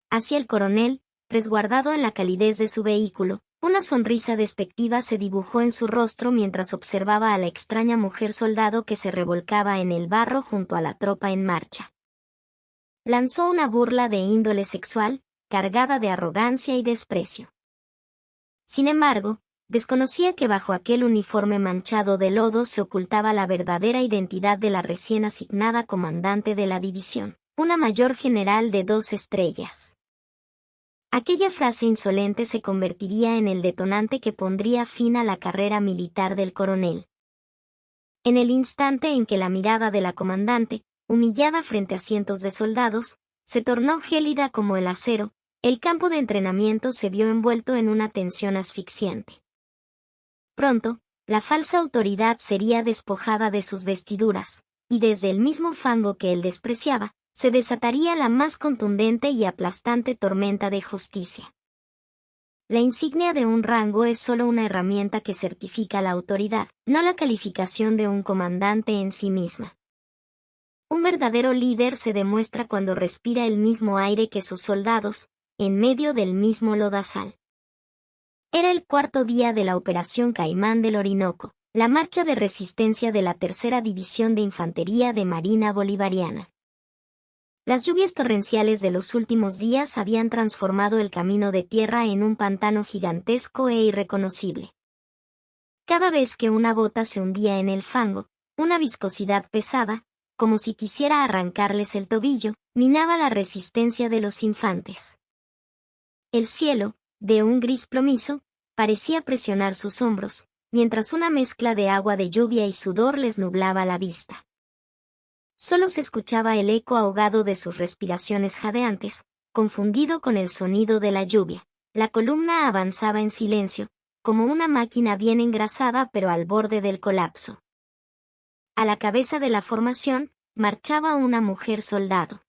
Hacia el coronel, resguardado en la calidez de su vehículo, una sonrisa despectiva se dibujó en su rostro mientras observaba a la extraña mujer soldado que se revolcaba en el barro junto a la tropa en marcha. Lanzó una burla de índole sexual, cargada de arrogancia y desprecio. Sin embargo, desconocía que bajo aquel uniforme manchado de lodo se ocultaba la verdadera identidad de la recién asignada comandante de la división, una mayor general de 2 estrellas. Aquella frase insolente se convertiría en el detonante que pondría fin a la carrera militar del coronel. En el instante en que la mirada de la comandante, humillada frente a cientos de soldados, se tornó gélida como el acero, el campo de entrenamiento se vio envuelto en una tensión asfixiante. Pronto, la falsa autoridad sería despojada de sus vestiduras, y desde el mismo fango que él despreciaba, se desataría la más contundente y aplastante tormenta de justicia. La insignia de un rango es solo una herramienta que certifica la autoridad, no la calificación de un comandante en sí misma. Un verdadero líder se demuestra cuando respira el mismo aire que sus soldados, en medio del mismo lodazal. Era el 4.º día de la Operación Caimán del Orinoco, la marcha de resistencia de la 3ª División de Infantería de Marina Bolivariana. Las lluvias torrenciales de los últimos días habían transformado el camino de tierra en un pantano gigantesco e irreconocible. Cada vez que una bota se hundía en el fango, una viscosidad pesada, como si quisiera arrancarles el tobillo, minaba la resistencia de los infantes. El cielo, de un gris plomizo, parecía presionar sus hombros, mientras una mezcla de agua de lluvia y sudor les nublaba la vista. Solo se escuchaba el eco ahogado de sus respiraciones jadeantes, confundido con el sonido de la lluvia. La columna avanzaba en silencio, como una máquina bien engrasada pero al borde del colapso. A la cabeza de la formación, marchaba una mujer soldado.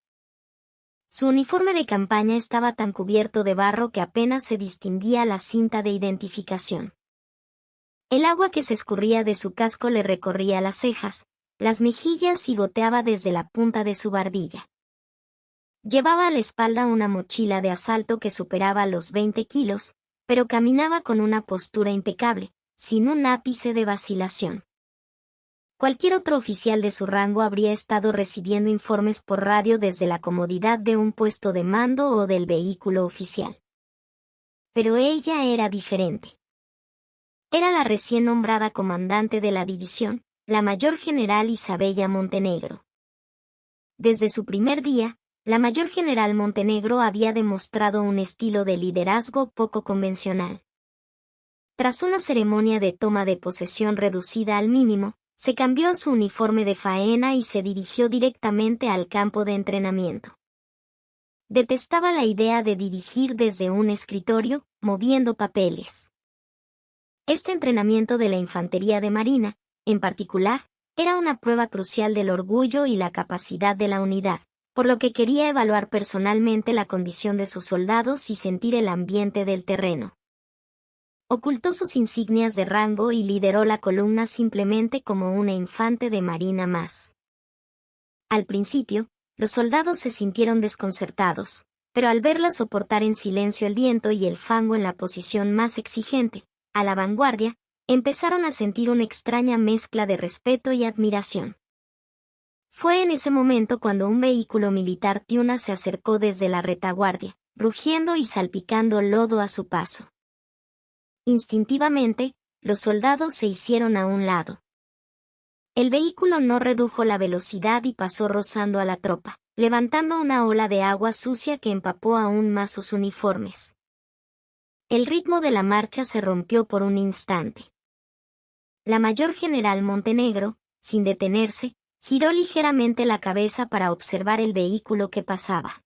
Su uniforme de campaña estaba tan cubierto de barro que apenas se distinguía la cinta de identificación. El agua que se escurría de su casco le recorría las cejas, las mejillas y goteaba desde la punta de su barbilla. Llevaba a la espalda una mochila de asalto que superaba los 20 kilos, pero caminaba con una postura impecable, sin un ápice de vacilación. Cualquier otro oficial de su rango habría estado recibiendo informes por radio desde la comodidad de un puesto de mando o del vehículo oficial. Pero ella era diferente. Era la recién nombrada comandante de la división, la mayor general Isabella Montenegro. Desde su primer día, la mayor general Montenegro había demostrado un estilo de liderazgo poco convencional. Tras una ceremonia de toma de posesión reducida al mínimo, se cambió su uniforme de faena y se dirigió directamente al campo de entrenamiento. Detestaba la idea de dirigir desde un escritorio, moviendo papeles. Este entrenamiento de la infantería de marina, en particular, era una prueba crucial del orgullo y la capacidad de la unidad, por lo que quería evaluar personalmente la condición de sus soldados y sentir el ambiente del terreno. Ocultó sus insignias de rango y lideró la columna simplemente como una infante de marina más. Al principio, los soldados se sintieron desconcertados, pero al verla soportar en silencio el viento y el fango en la posición más exigente, a la vanguardia, empezaron a sentir una extraña mezcla de respeto y admiración. Fue en ese momento cuando un vehículo militar Tiuna se acercó desde la retaguardia, rugiendo y salpicando lodo a su paso. Instintivamente, los soldados se hicieron a un lado. El vehículo no redujo la velocidad y pasó rozando a la tropa, levantando una ola de agua sucia que empapó aún más sus uniformes. El ritmo de la marcha se rompió por un instante. La mayor general Montenegro, sin detenerse, giró ligeramente la cabeza para observar el vehículo que pasaba.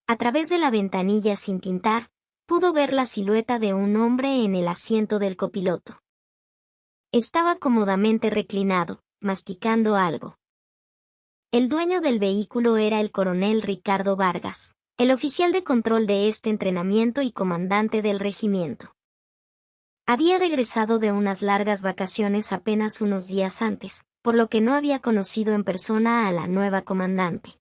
A través de la ventanilla sin tintar, pudo ver la silueta de un hombre en el asiento del copiloto. Estaba cómodamente reclinado, masticando algo. El dueño del vehículo era el coronel Ricardo Vargas, el oficial de control de este entrenamiento y comandante del regimiento. Había regresado de unas largas vacaciones apenas unos días antes, por lo que no había conocido en persona a la nueva comandante.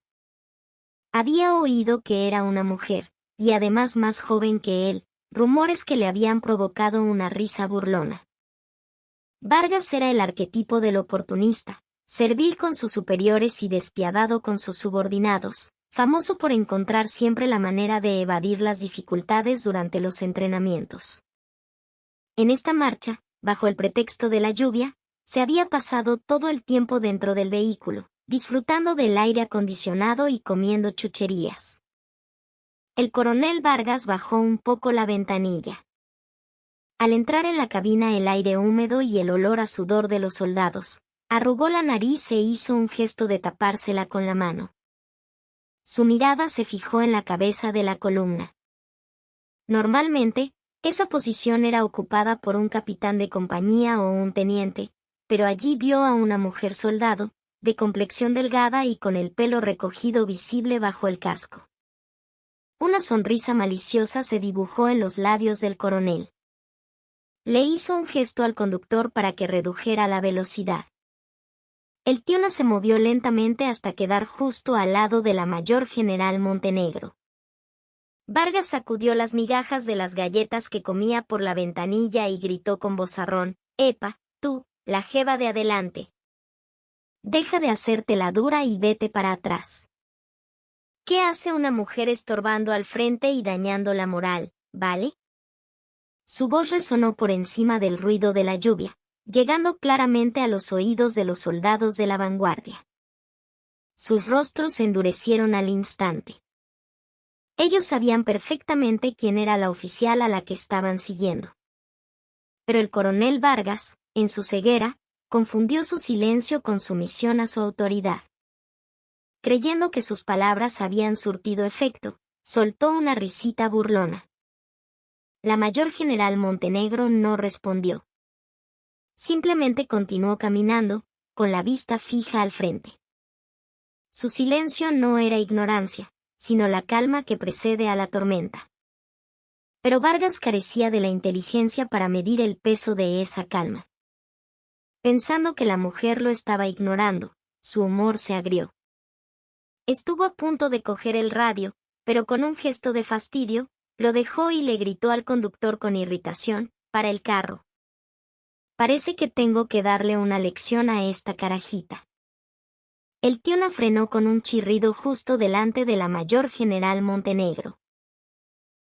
Había oído que era una mujer, y además más joven que él, rumores que le habían provocado una risa burlona. Vargas era el arquetipo del oportunista, servil con sus superiores y despiadado con sus subordinados, famoso por encontrar siempre la manera de evadir las dificultades durante los entrenamientos. En esta marcha, bajo el pretexto de la lluvia, se había pasado todo el tiempo dentro del vehículo, disfrutando del aire acondicionado y comiendo chucherías. El coronel Vargas bajó un poco la ventanilla. Al entrar en la cabina el aire húmedo y el olor a sudor de los soldados, arrugó la nariz e hizo un gesto de tapársela con la mano. Su mirada se fijó en la cabeza de la columna. Normalmente, esa posición era ocupada por un capitán de compañía o un teniente, pero allí vio a una mujer soldado, de complexión delgada y con el pelo recogido visible bajo el casco. Una sonrisa maliciosa se dibujó en los labios del coronel. Le hizo un gesto al conductor para que redujera la velocidad. El Tiona se movió lentamente hasta quedar justo al lado de la mayor general Montenegro. Vargas sacudió las migajas de las galletas que comía por la ventanilla y gritó con vozarrón: «Epa, tú, la jeva de adelante. Deja de hacerte la dura y vete para atrás. ¿Qué hace una mujer estorbando al frente y dañando la moral, vale?» Su voz resonó por encima del ruido de la lluvia, llegando claramente a los oídos de los soldados de la vanguardia. Sus rostros se endurecieron al instante. Ellos sabían perfectamente quién era la oficial a la que estaban siguiendo. Pero el coronel Vargas, en su ceguera, confundió su silencio con sumisión a su autoridad. Creyendo que sus palabras habían surtido efecto, soltó una risita burlona. La mayor general Montenegro no respondió. Simplemente continuó caminando, con la vista fija al frente. Su silencio no era ignorancia, sino la calma que precede a la tormenta. Pero Vargas carecía de la inteligencia para medir el peso de esa calma. Pensando que la mujer lo estaba ignorando, su humor se agrió. Estuvo a punto de coger el radio, pero con un gesto de fastidio, lo dejó y le gritó al conductor con irritación: «Para el carro. Parece que tengo que darle una lección a esta carajita». El Tiona frenó con un chirrido justo delante de la mayor general Montenegro.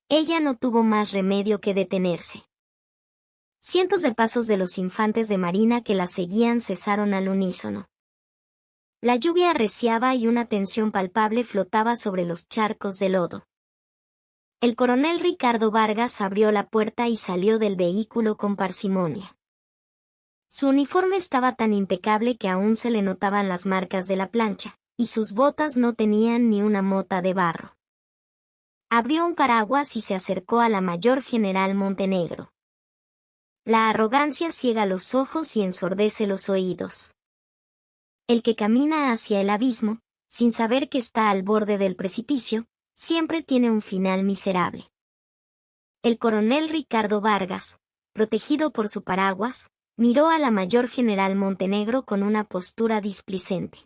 Ella no tuvo más remedio que detenerse. Cientos de pasos de los infantes de marina que la seguían cesaron al unísono. La lluvia arreciaba y una tensión palpable flotaba sobre los charcos de lodo. El coronel Ricardo Vargas abrió la puerta y salió del vehículo con parsimonia. Su uniforme estaba tan impecable que aún se le notaban las marcas de la plancha, y sus botas no tenían ni una mota de barro. Abrió un paraguas y se acercó a la mayor general Montenegro. La arrogancia ciega los ojos y ensordece los oídos. El que camina hacia el abismo, sin saber que está al borde del precipicio, siempre tiene un final miserable. El coronel Ricardo Vargas, protegido por su paraguas, miró a la mayor general Montenegro con una postura displicente.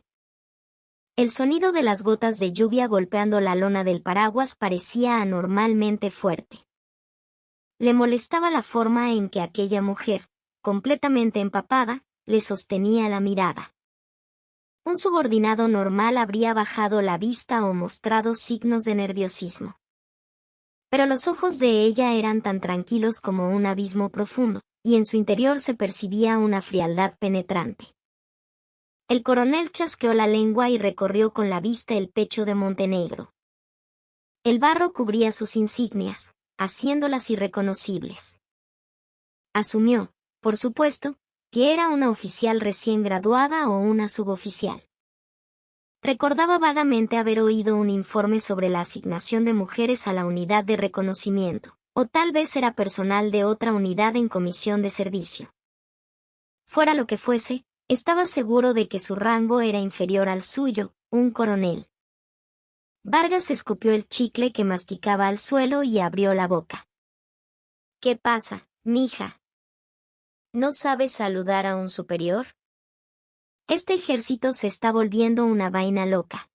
El sonido de las gotas de lluvia golpeando la lona del paraguas parecía anormalmente fuerte. Le molestaba la forma en que aquella mujer, completamente empapada, le sostenía la mirada. Un subordinado normal habría bajado la vista o mostrado signos de nerviosismo. Pero los ojos de ella eran tan tranquilos como un abismo profundo, y en su interior se percibía una frialdad penetrante. El coronel chasqueó la lengua y recorrió con la vista el pecho de Montenegro. El barro cubría sus insignias, haciéndolas irreconocibles. Asumió, por supuesto, que era una oficial recién graduada o una suboficial. Recordaba vagamente haber oído un informe sobre la asignación de mujeres a la unidad de reconocimiento, o tal vez era personal de otra unidad en comisión de servicio. Fuera lo que fuese, estaba seguro de que su rango era inferior al suyo, un coronel. Vargas escupió el chicle que masticaba al suelo y abrió la boca. «¿Qué pasa, mija? ¿No sabes saludar a un superior? Este ejército se está volviendo una vaina loca.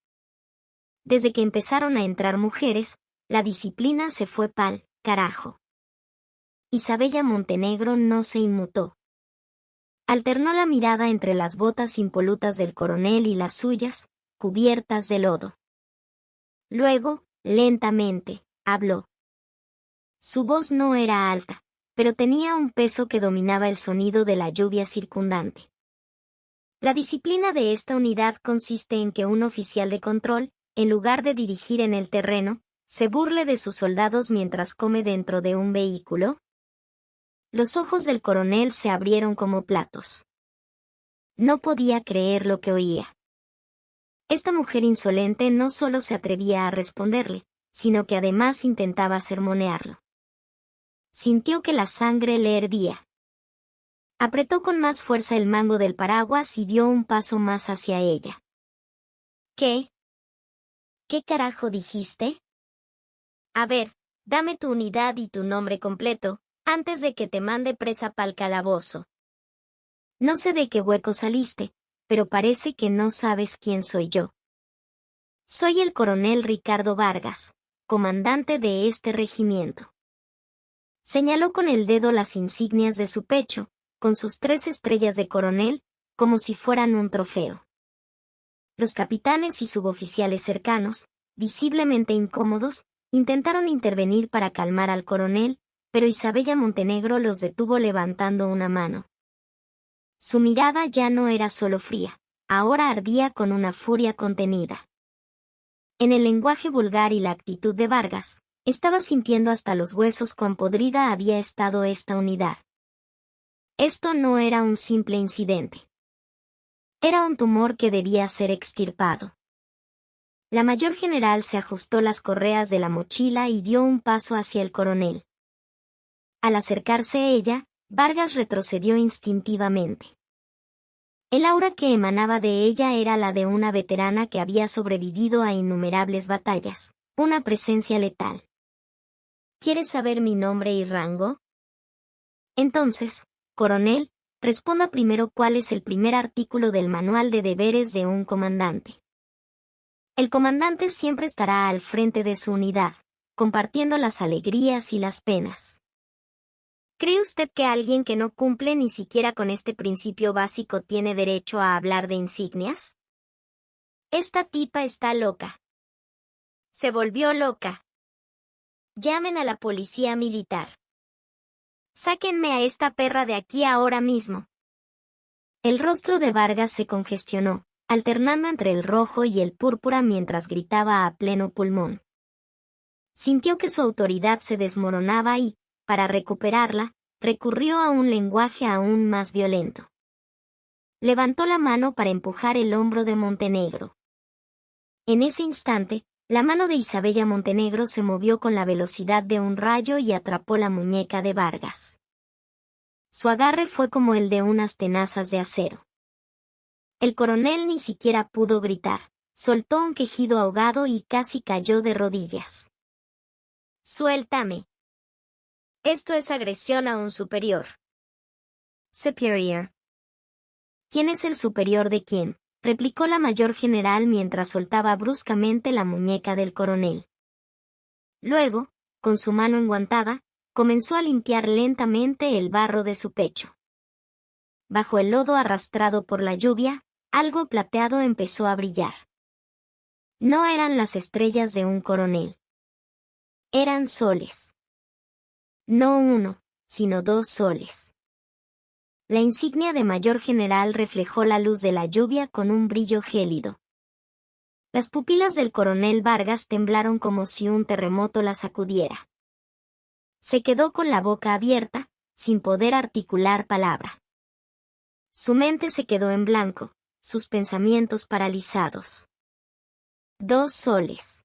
desde que empezaron a entrar mujeres, la disciplina se fue pa'l carajo. Isabella Montenegro no se inmutó. Alternó la mirada entre las botas impolutas del coronel y las suyas, cubiertas de lodo. Luego, lentamente, habló. Su voz no era alta, pero tenía un peso que dominaba el sonido de la lluvia circundante. La disciplina de esta unidad consiste en que un oficial de control, en lugar de dirigir en el terreno, se burle de sus soldados mientras come dentro de un vehículo. Los ojos del coronel se abrieron como platos. No podía creer lo que oía. Esta mujer insolente no solo se atrevía a responderle, sino que además intentaba sermonearlo. Sintió que la sangre le hervía. Apretó con más fuerza el mango del paraguas y dio un paso más hacia ella. ¿Qué? ¿Qué carajo dijiste? A ver, dame tu unidad y tu nombre completo, antes de que te mande presa pa'l calabozo. No sé de qué hueco saliste, pero parece que no sabes quién soy yo. Soy el coronel Ricardo Vargas, comandante de este regimiento. Señaló con el dedo las insignias de su pecho, con sus 3 estrellas de coronel, como si fueran un trofeo. Los capitanes y suboficiales cercanos, visiblemente incómodos, intentaron intervenir para calmar al coronel, pero Isabella Montenegro los detuvo levantando una mano. Su mirada ya no era solo fría, ahora ardía con una furia contenida. En el lenguaje vulgar y la actitud de Vargas, estaba sintiendo hasta los huesos cuán podrida había estado esta unidad. Esto no era un simple incidente. Era un tumor que debía ser extirpado. La mayor general se ajustó las correas de la mochila y dio un paso hacia el coronel. Al acercarse ella, Vargas retrocedió instintivamente. El aura que emanaba de ella era la de una veterana que había sobrevivido a innumerables batallas, una presencia letal. ¿Quieres saber mi nombre y rango? Entonces, coronel, responda primero cuál es el primer artículo del manual de deberes de un comandante. El comandante siempre estará al frente de su unidad, compartiendo las alegrías y las penas. ¿Cree usted que alguien que no cumple ni siquiera con este principio básico tiene derecho a hablar de insignias? Esta tipa está loca. Se volvió loca. Llamen a la policía militar. Sáquenme a esta perra de aquí ahora mismo. El rostro de Vargas se congestionó, alternando entre el rojo y el púrpura mientras gritaba a pleno pulmón. Sintió que su autoridad se desmoronaba y, para recuperarla, recurrió a un lenguaje aún más violento. Levantó la mano para empujar el hombro de Montenegro. En ese instante, la mano de Isabella Montenegro se movió con la velocidad de un rayo y atrapó la muñeca de Vargas. Su agarre fue como el de unas tenazas de acero. El coronel ni siquiera pudo gritar, soltó un quejido ahogado y casi cayó de rodillas. ¡Suéltame! Esto es agresión a un superior. Superior. ¿Quién es el superior de quién?, replicó la mayor general mientras soltaba bruscamente la muñeca del coronel. Luego, con su mano enguantada, comenzó a limpiar lentamente el barro de su pecho. Bajo el lodo arrastrado por la lluvia, algo plateado empezó a brillar. No eran las estrellas de un coronel. Eran soles. No uno, sino 2 soles. La insignia de mayor general reflejó la luz de la lluvia con un brillo gélido. Las pupilas del coronel Vargas temblaron como si un terremoto la sacudiera. Se quedó con la boca abierta, sin poder articular palabra. Su mente se quedó en blanco, sus pensamientos paralizados. 2 soles.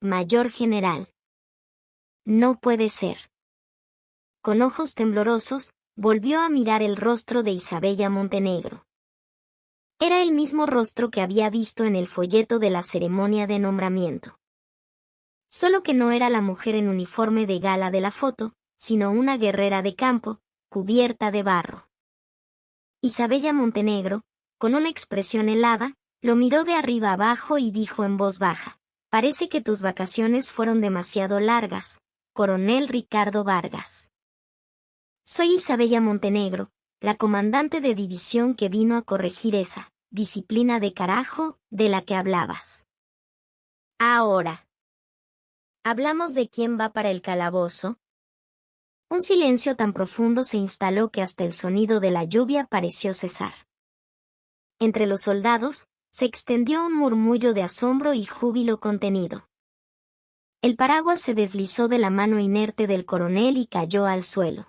Mayor general. No puede ser. Con ojos temblorosos, volvió a mirar el rostro de Isabella Montenegro. Era el mismo rostro que había visto en el folleto de la ceremonia de nombramiento. Solo que no era la mujer en uniforme de gala de la foto, sino una guerrera de campo, cubierta de barro. Isabella Montenegro, con una expresión helada, Lo miró de arriba abajo y dijo en voz baja: «Parece que tus vacaciones fueron demasiado largas, Coronel Ricardo Vargas. Soy Isabella Montenegro, la comandante de división que vino a corregir esa disciplina de carajo de la que hablabas. Ahora, ¿hablamos de quién va para el calabozo?» Un silencio tan profundo se instaló que hasta el sonido de la lluvia pareció cesar. Entre los soldados, se extendió un murmullo de asombro y júbilo contenido. El paraguas se deslizó de la mano inerte del coronel y cayó al suelo.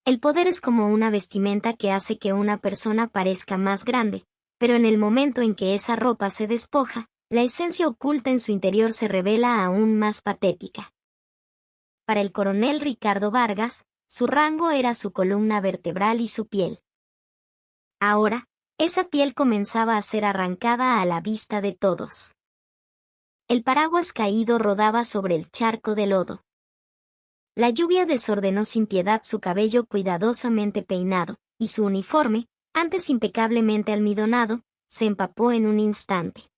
El poder es como una vestimenta que hace que una persona parezca más grande, pero en el momento en que esa ropa se despoja, la esencia oculta en su interior se revela aún más patética. Para el coronel Ricardo Vargas, su rango era su columna vertebral y su piel. Ahora, esa piel comenzaba a ser arrancada a la vista de todos. El paraguas caído rodaba sobre el charco de lodo. La lluvia desordenó sin piedad su cabello cuidadosamente peinado, y su uniforme, antes impecablemente almidonado, se empapó en un instante.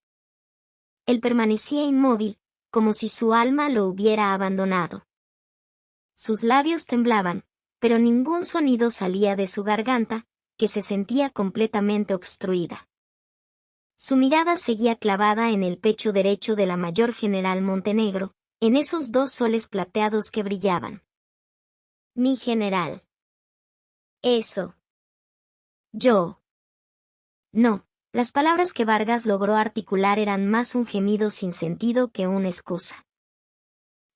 Él permanecía inmóvil, como si su alma lo hubiera abandonado. Sus labios temblaban, pero ningún sonido salía de su garganta, que se sentía completamente obstruida. Su mirada seguía clavada en el pecho derecho de la mayor general Montenegro, en esos dos soles plateados que brillaban. «Mi general». «Eso». «Yo». No, las palabras que Vargas logró articular eran más un gemido sin sentido que una excusa.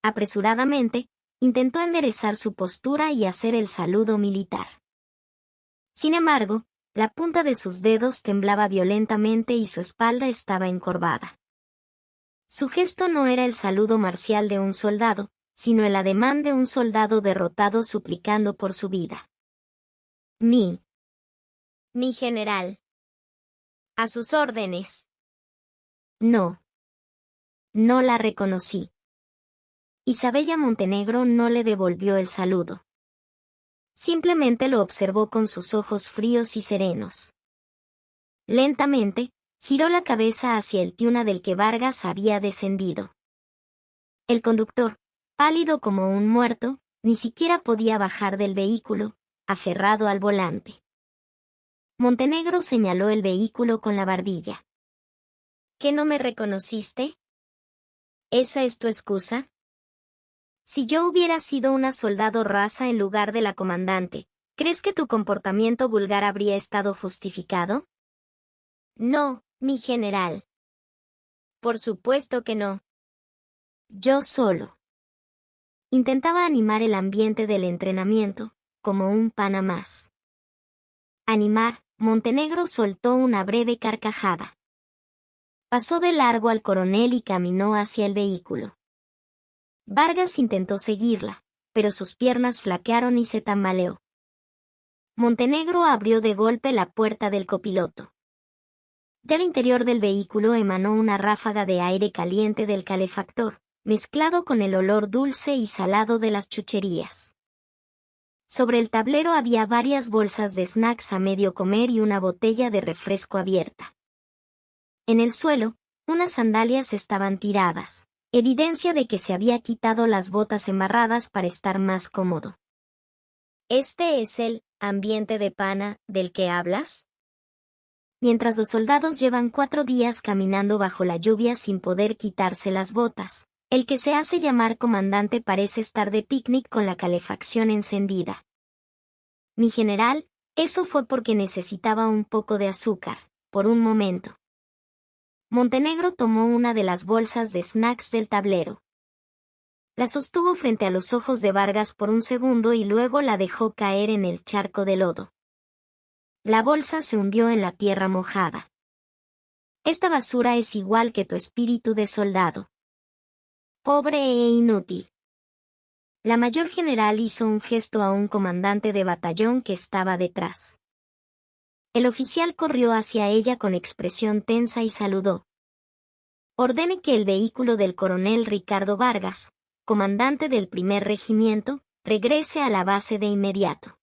Apresuradamente, intentó enderezar su postura y hacer el saludo militar. Sin embargo, la punta de sus dedos temblaba violentamente y su espalda estaba encorvada. Su gesto no era el saludo marcial de un soldado, sino el ademán de un soldado derrotado suplicando por su vida. Mi general. A sus órdenes». No. No la reconocí. Isabella Montenegro no le devolvió el saludo. Simplemente lo observó con sus ojos fríos y serenos. Lentamente, giró la cabeza hacia el tiuna del que Vargas había descendido. El conductor, pálido como un muerto, ni siquiera podía bajar del vehículo, aferrado al volante. Montenegro señaló el vehículo con la barbilla. «¿Qué, no me reconociste? ¿Esa es tu excusa? Si yo hubiera sido una soldado raza en lugar de la comandante, ¿crees que tu comportamiento vulgar habría estado justificado?» «No, mi general». «Por supuesto que no». «Yo solo». Intentaba animar el ambiente del entrenamiento, como un pana más. Animar, Montenegro soltó una breve carcajada. Pasó de largo al coronel y caminó hacia el vehículo. Vargas intentó seguirla, pero sus piernas flaquearon y se tambaleó. Montenegro abrió de golpe la puerta del copiloto. Del interior del vehículo emanó una ráfaga de aire caliente del calefactor, mezclado con el olor dulce y salado de las chucherías. Sobre el tablero había varias bolsas de snacks a medio comer y una botella de refresco abierta. En el suelo, unas sandalias estaban tiradas, evidencia de que se había quitado las botas embarradas para estar más cómodo. «¿Este es el ambiente de pana del que hablas?» Mientras los soldados llevan 4 días caminando bajo la lluvia sin poder quitarse las botas, el que se hace llamar comandante parece estar de picnic con la calefacción encendida. «Mi general, eso fue porque necesitaba un poco de azúcar, por un momento». Montenegro tomó una de las bolsas de snacks del tablero. La sostuvo frente a los ojos de Vargas por un segundo y luego la dejó caer en el charco de lodo. La bolsa se hundió en la tierra mojada. «Esta basura es igual que tu espíritu de soldado. Pobre e inútil». La mayor general hizo un gesto a un comandante de batallón que estaba detrás. El oficial corrió hacia ella con expresión tensa y saludó. «Ordene que el vehículo del coronel Ricardo Vargas, comandante del 1er regimiento, regrese a la base de inmediato».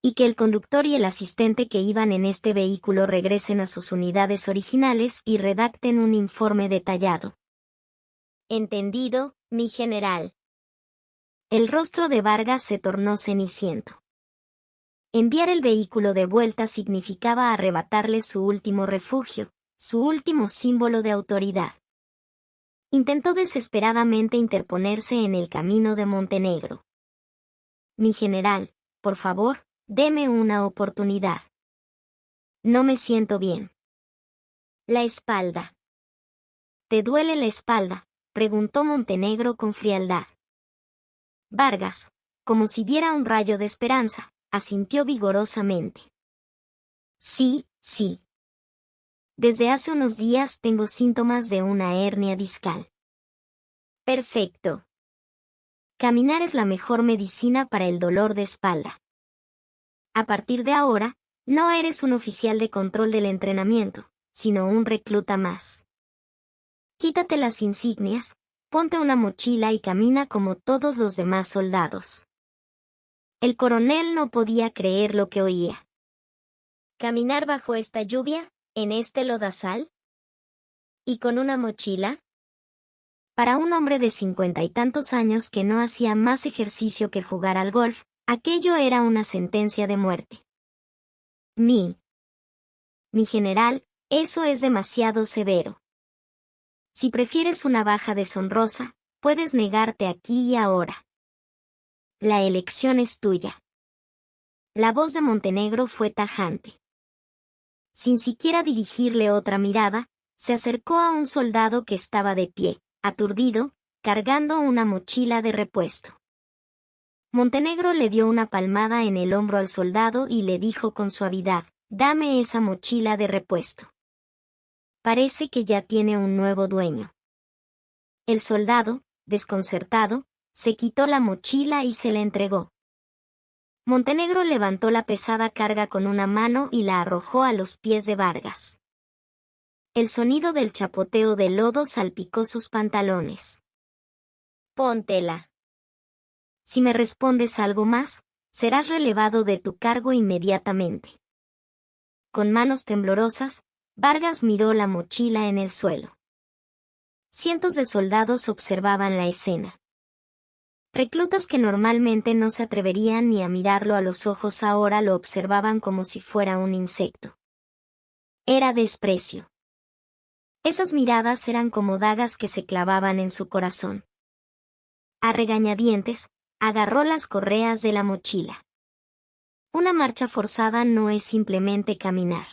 y que el conductor y el asistente que iban en este vehículo regresen a sus unidades originales y redacten un informe detallado. Entendido, mi general. El rostro de Vargas se tornó ceniciento. Enviar el vehículo de vuelta significaba arrebatarle su último refugio, su último símbolo de autoridad. Intentó desesperadamente interponerse en el camino de Montenegro. Mi general, por favor, deme una oportunidad. No me siento bien. La espalda. ¿Te duele la espalda?, preguntó Montenegro con frialdad. Vargas, como si viera un rayo de esperanza, asintió vigorosamente. Sí, sí. Desde hace unos días tengo síntomas de una hernia discal. Perfecto. Caminar es la mejor medicina para el dolor de espalda. A partir de ahora, no eres un oficial de control del entrenamiento, sino un recluta más. Quítate las insignias, ponte una mochila y camina como todos los demás soldados. El coronel no podía creer lo que oía. ¿Caminar bajo esta lluvia, en este lodazal? ¿Y con una mochila? Para un hombre de 50 y tantos años que no hacía más ejercicio que jugar al golf, aquello era una sentencia de muerte. Mi general, eso es demasiado severo. Si prefieres una baja deshonrosa, puedes negarte aquí y ahora. La elección es tuya. La voz de Montenegro fue tajante. Sin siquiera dirigirle otra mirada, se acercó a un soldado que estaba de pie, aturdido, cargando una mochila de repuesto. Montenegro le dio una palmada en el hombro al soldado y le dijo con suavidad: «Dame esa mochila de repuesto. Parece que ya tiene un nuevo dueño». El soldado, desconcertado, se quitó la mochila y se la entregó. Montenegro levantó la pesada carga con una mano y la arrojó a los pies de Vargas. El sonido del chapoteo de lodo salpicó sus pantalones. «Póntela. Si me respondes algo más, serás relevado de tu cargo inmediatamente». Con manos temblorosas, Vargas miró la mochila en el suelo. Cientos de soldados observaban la escena. Reclutas que normalmente no se atreverían ni a mirarlo a los ojos ahora lo observaban como si fuera un insecto. Era desprecio. Esas miradas eran como dagas que se clavaban en su corazón. A regañadientes, agarró las correas de la mochila. Una marcha forzada no es simplemente caminar.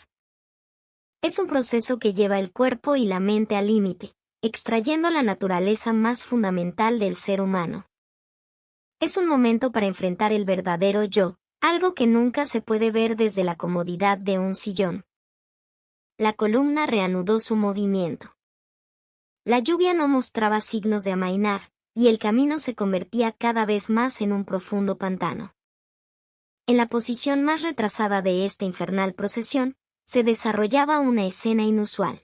Es un proceso que lleva el cuerpo y la mente al límite, extrayendo la naturaleza más fundamental del ser humano. Es un momento para enfrentar el verdadero yo, algo que nunca se puede ver desde la comodidad de un sillón. La columna reanudó su movimiento. La lluvia no mostraba signos de amainar, y el camino se convertía cada vez más en un profundo pantano. En la posición más retrasada de esta infernal procesión, se desarrollaba una escena inusual.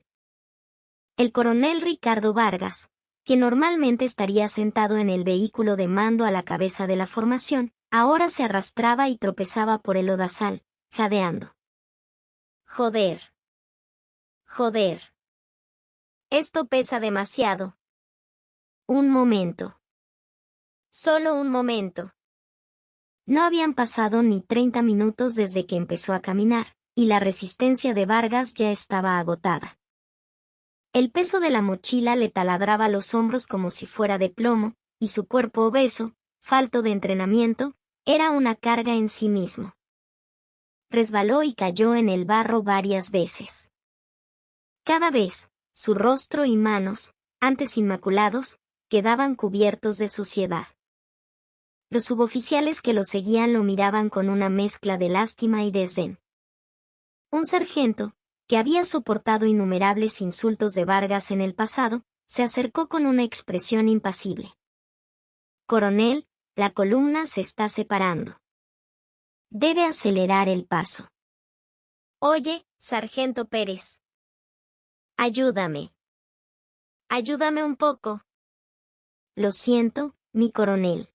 El coronel Ricardo Vargas, que normalmente estaría sentado en el vehículo de mando a la cabeza de la formación, ahora se arrastraba y tropezaba por el lodazal, jadeando. «Joder. Joder. Esto pesa demasiado». Un momento. Solo un momento. No habían pasado ni 30 minutos desde que empezó a caminar, y la resistencia de Vargas ya estaba agotada. El peso de la mochila le taladraba los hombros como si fuera de plomo, y su cuerpo obeso, falto de entrenamiento, era una carga en sí mismo. Resbaló y cayó en el barro varias veces. Cada vez, su rostro y manos, antes inmaculados, quedaban cubiertos de suciedad. Los suboficiales que lo seguían lo miraban con una mezcla de lástima y desdén. Un sargento, que había soportado innumerables insultos de Vargas en el pasado, se acercó con una expresión impasible. «Coronel, la columna se está separando. Debe acelerar el paso». «Oye, sargento Pérez. Ayúdame. Ayúdame un poco». «Lo siento, mi coronel.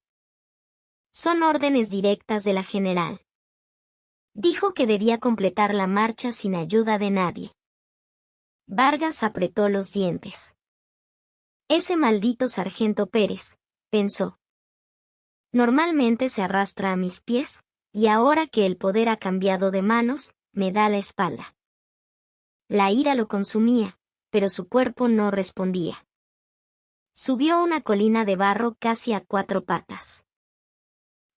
Son órdenes directas de la general». Dijo que debía completar la marcha sin ayuda de nadie. Vargas apretó los dientes. Ese maldito sargento Pérez, pensó. Normalmente se arrastra a mis pies, y ahora que el poder ha cambiado de manos, me da la espalda. La ira lo consumía, pero su cuerpo no respondía. Subió una colina de barro casi a 4 patas.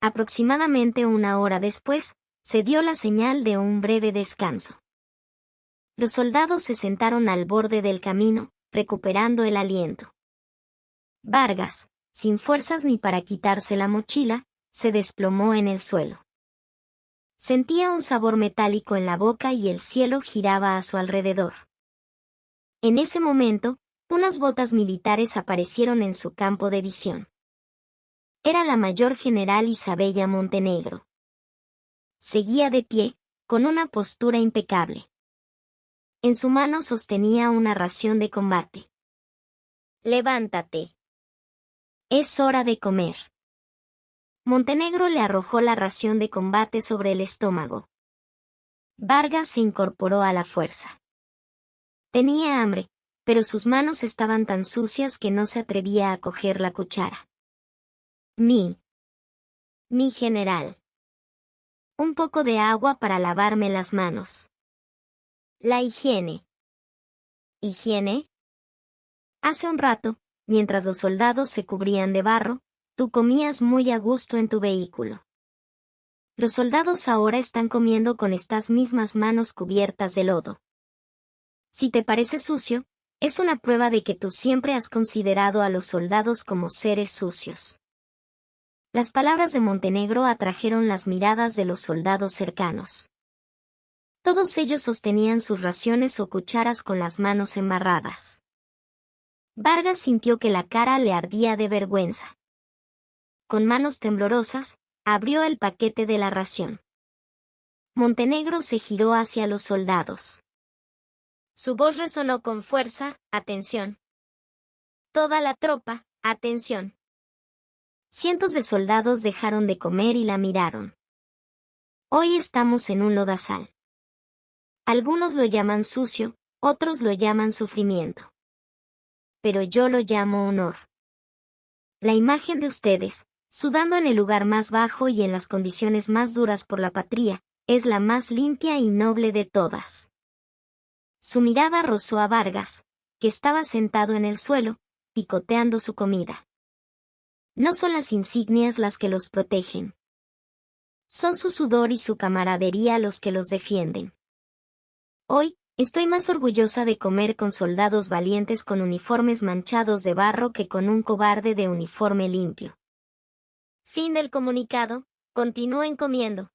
Aproximadamente 1 hora después, se dio la señal de un breve descanso. Los soldados se sentaron al borde del camino, recuperando el aliento. Vargas, sin fuerzas ni para quitarse la mochila, se desplomó en el suelo. Sentía un sabor metálico en la boca y el cielo giraba a su alrededor. En ese momento, unas botas militares aparecieron en su campo de visión. Era la mayor general Isabella Montenegro. Seguía de pie, con una postura impecable. En su mano sostenía una ración de combate. «Levántate. Es hora de comer». Montenegro le arrojó la ración de combate sobre el estómago. Vargas se incorporó a la fuerza. Tenía hambre, pero sus manos estaban tan sucias que no se atrevía a coger la cuchara. Mi general. Un poco de agua para lavarme las manos. La higiene. ¿Higiene? Hace un rato, mientras los soldados se cubrían de barro, tú comías muy a gusto en tu vehículo. Los soldados ahora están comiendo con estas mismas manos cubiertas de lodo. Si te parece sucio, es una prueba de que tú siempre has considerado a los soldados como seres sucios. Las palabras de Montenegro atrajeron las miradas de los soldados cercanos. Todos ellos sostenían sus raciones o cucharas con las manos embarradas. Vargas sintió que la cara le ardía de vergüenza. Con manos temblorosas, abrió el paquete de la ración. Montenegro se giró hacia los soldados. Su voz resonó con fuerza: «Atención. Toda la tropa, atención». Cientos de soldados dejaron de comer y la miraron. Hoy estamos en un lodazal. Algunos lo llaman sucio, otros lo llaman sufrimiento. Pero yo lo llamo honor. La imagen de ustedes, sudando en el lugar más bajo y en las condiciones más duras por la patria, es la más limpia y noble de todas. Su mirada rozó a Vargas, que estaba sentado en el suelo, picoteando su comida. No son las insignias las que los protegen. Son su sudor y su camaradería los que los defienden. Hoy, estoy más orgullosa de comer con soldados valientes con uniformes manchados de barro que con un cobarde de uniforme limpio. Fin del comunicado. Continúen comiendo.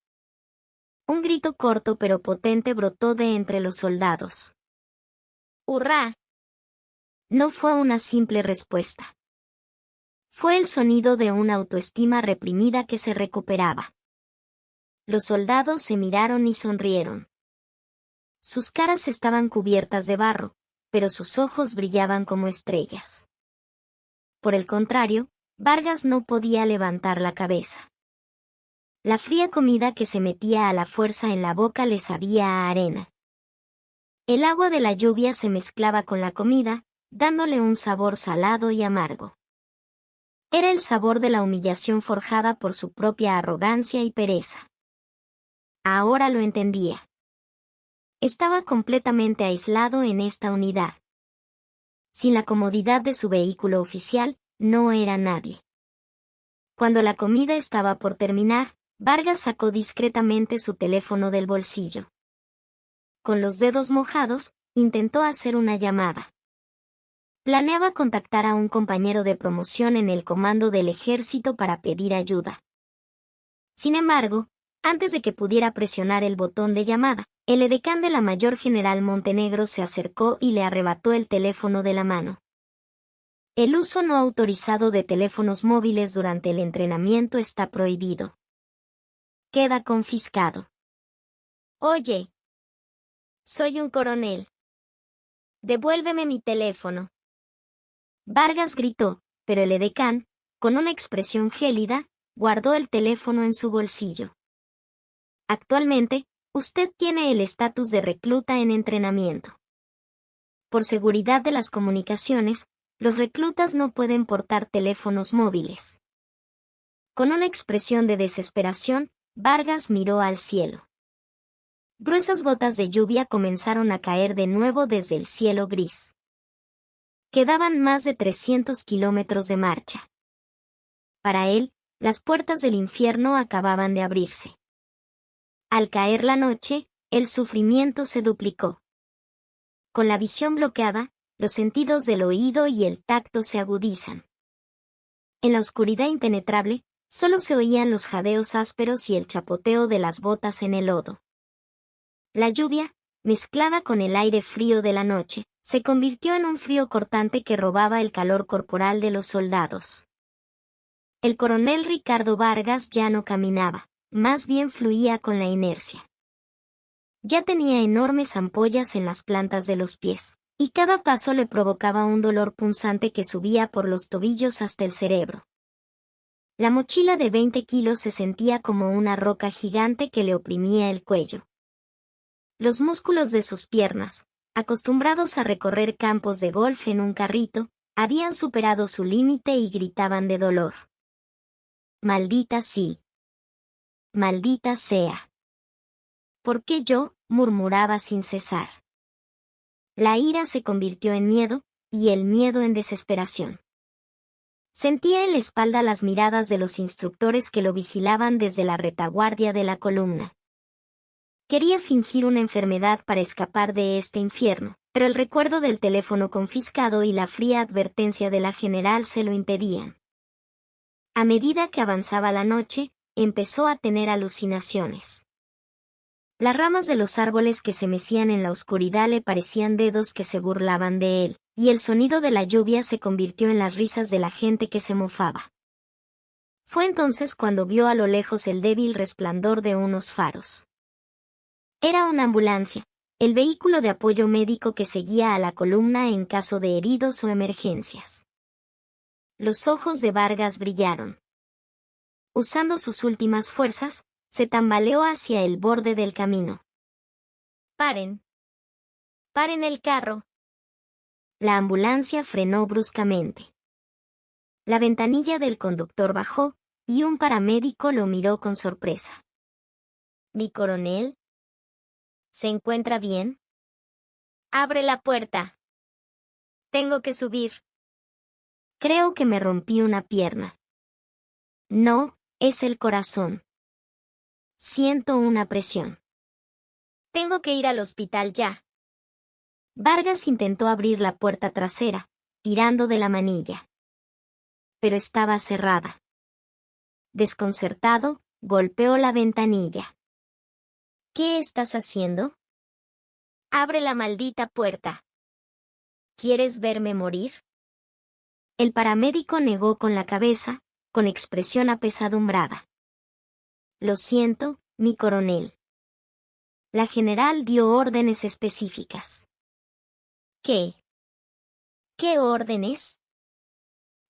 Un grito corto pero potente brotó de entre los soldados. ¡Hurra! No fue una simple respuesta. Fue el sonido de una autoestima reprimida que se recuperaba. Los soldados se miraron y sonrieron. Sus caras estaban cubiertas de barro, pero sus ojos brillaban como estrellas. Por el contrario, Vargas no podía levantar la cabeza. La fría comida que se metía a la fuerza en la boca le sabía a arena. El agua de la lluvia se mezclaba con la comida, dándole un sabor salado y amargo. Era el sabor de la humillación forjada por su propia arrogancia y pereza. Ahora lo entendía. Estaba completamente aislado en esta unidad. Sin la comodidad de su vehículo oficial, no era nadie. Cuando la comida estaba por terminar, Vargas sacó discretamente su teléfono del bolsillo. Con los dedos mojados, intentó hacer una llamada. Planeaba contactar a un compañero de promoción en el comando del ejército para pedir ayuda. Sin embargo, antes de que pudiera presionar el botón de llamada, el edecán de la mayor general Montenegro se acercó y le arrebató el teléfono de la mano. El uso no autorizado de teléfonos móviles durante el entrenamiento está prohibido. Queda confiscado. Oye. Soy un coronel. Devuélveme mi teléfono. Vargas gritó, pero el edecán, con una expresión gélida, guardó el teléfono en su bolsillo. Actualmente, Usted tiene el estatus de recluta en entrenamiento. Por seguridad de las comunicaciones, los reclutas no pueden portar teléfonos móviles. Con una expresión de desesperación, Vargas miró al cielo. Gruesas gotas de lluvia comenzaron a caer de nuevo desde el cielo gris. Quedaban más de 300 kilómetros de marcha. Para él, las puertas del infierno acababan de abrirse. Al caer la noche, el sufrimiento se duplicó. Con la visión bloqueada, los sentidos del oído y el tacto se agudizan. En la oscuridad impenetrable, solo se oían los jadeos ásperos y el chapoteo de las botas en el lodo. La lluvia, mezclada con el aire frío de la noche, se convirtió en un frío cortante que robaba el calor corporal de los soldados. El coronel Ricardo Vargas ya no caminaba, más bien fluía con la inercia. Ya tenía enormes ampollas en las plantas de los pies, y cada paso le provocaba un dolor punzante que subía por los tobillos hasta el cerebro. La mochila de 20 kilos se sentía como una roca gigante que le oprimía el cuello. Los músculos de sus piernas, acostumbrados a recorrer campos de golf en un carrito, habían superado su límite y gritaban de dolor. Maldita sí. Maldita sea. ¿Por qué yo? Murmuraba sin cesar. La ira se convirtió en miedo, y el miedo en desesperación. Sentía en la espalda las miradas de los instructores que lo vigilaban desde la retaguardia de la columna. Quería fingir una enfermedad para escapar de este infierno, pero el recuerdo del teléfono confiscado y la fría advertencia de la general se lo impedían. A medida que avanzaba la noche, empezó a tener alucinaciones. Las ramas de los árboles que se mecían en la oscuridad le parecían dedos que se burlaban de él, y el sonido de la lluvia se convirtió en las risas de la gente que se mofaba. Fue entonces cuando vio a lo lejos el débil resplandor de unos faros. Era una ambulancia, el vehículo de apoyo médico que seguía a la columna en caso de heridos o emergencias. Los ojos de Vargas brillaron. Usando sus últimas fuerzas, se tambaleó hacia el borde del camino. ¡Paren! ¡Paren el carro! La ambulancia frenó bruscamente. La ventanilla del conductor bajó, y un paramédico lo miró con sorpresa. ¿Mi coronel? ¿Se encuentra bien? ¡Abre la puerta! Tengo que subir. Creo que me rompí una pierna. No, es el corazón. Siento una presión. Tengo que ir al hospital ya. Vargas intentó abrir la puerta trasera, tirando de la manilla. Pero estaba cerrada. Desconcertado, golpeó la ventanilla. ¿Qué estás haciendo? Abre la maldita puerta. ¿Quieres verme morir? El paramédico negó con la cabeza, con expresión apesadumbrada. Lo siento, mi coronel. La general dio órdenes específicas. ¿Qué? ¿Qué órdenes?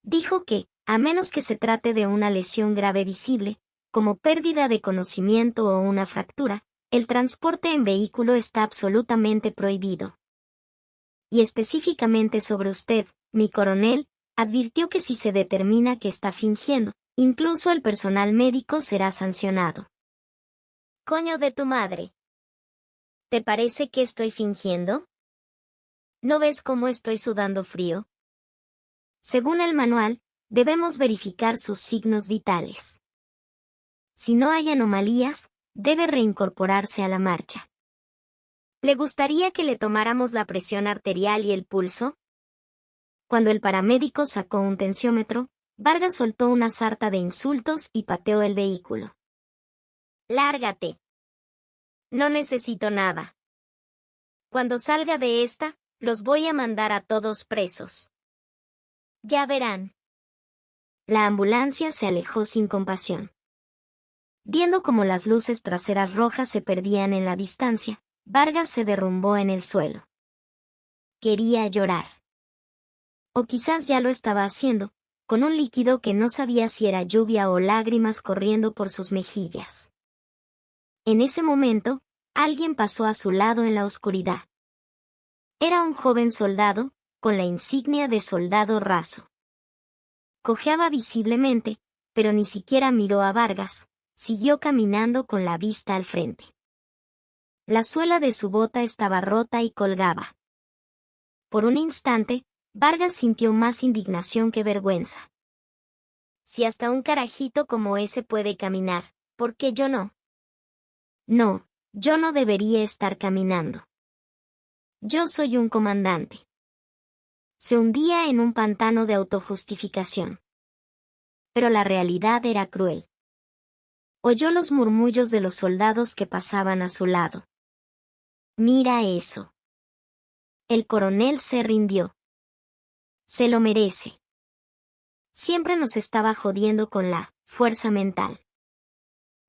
Dijo que, a menos que se trate de una lesión grave visible, como pérdida de conocimiento o una fractura, el transporte en vehículo está absolutamente prohibido. Y específicamente sobre usted, mi coronel, advirtió que si se determina que está fingiendo, incluso el personal médico será sancionado. Coño de tu madre. ¿Te parece que estoy fingiendo? ¿No ves cómo estoy sudando frío? Según el manual, debemos verificar sus signos vitales. Si no hay anomalías, debe reincorporarse a la marcha. ¿Le gustaría que le tomáramos la presión arterial y el pulso? Cuando el paramédico sacó un tensiómetro, Vargas soltó una sarta de insultos y pateó el vehículo. ¡Lárgate! No necesito nada. Cuando salga de esta, los voy a mandar a todos presos. Ya verán. La ambulancia se alejó sin compasión. Viendo cómo las luces traseras rojas se perdían en la distancia, Vargas se derrumbó en el suelo. Quería llorar. O quizás ya lo estaba haciendo, con un líquido que no sabía si era lluvia o lágrimas corriendo por sus mejillas. En ese momento, Alguien pasó a su lado en la oscuridad. Era un joven soldado, con la insignia de soldado raso. Cojeaba visiblemente, pero ni siquiera miró a Vargas, siguió caminando con la vista al frente. La suela de su bota estaba rota y colgaba. Por un instante, Vargas sintió más indignación que vergüenza. Si hasta un carajito como ese puede caminar, ¿por qué yo no? No, yo no debería estar caminando. Yo soy un comandante. Se hundía en un pantano de autojustificación. Pero la realidad era cruel. Oyó los murmullos de los soldados que pasaban a su lado. Mira eso. El coronel se rindió. Se lo merece. Siempre nos estaba jodiendo con la fuerza mental.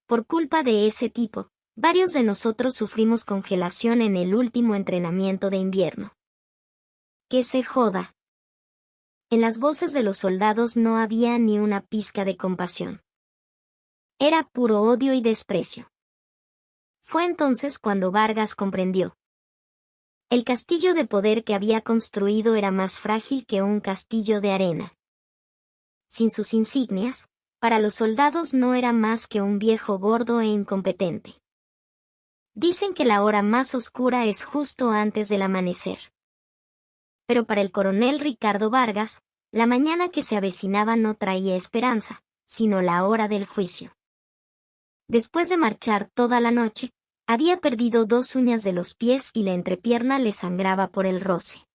Por culpa de ese tipo, varios de nosotros sufrimos congelación en el último entrenamiento de invierno. Que se joda. En las voces de los soldados no había ni una pizca de compasión. Era puro odio y desprecio. Fue entonces cuando Vargas comprendió. El castillo de poder que había construido era más frágil que un castillo de arena. Sin sus insignias, para los soldados no era más que un viejo gordo e incompetente. Dicen que la hora más oscura es justo antes del amanecer. Pero para el coronel Ricardo Vargas, la mañana que se avecinaba no traía esperanza, sino la hora del juicio. Después de marchar toda la noche, había perdido 2 uñas de los pies y la entrepierna le sangraba por el roce.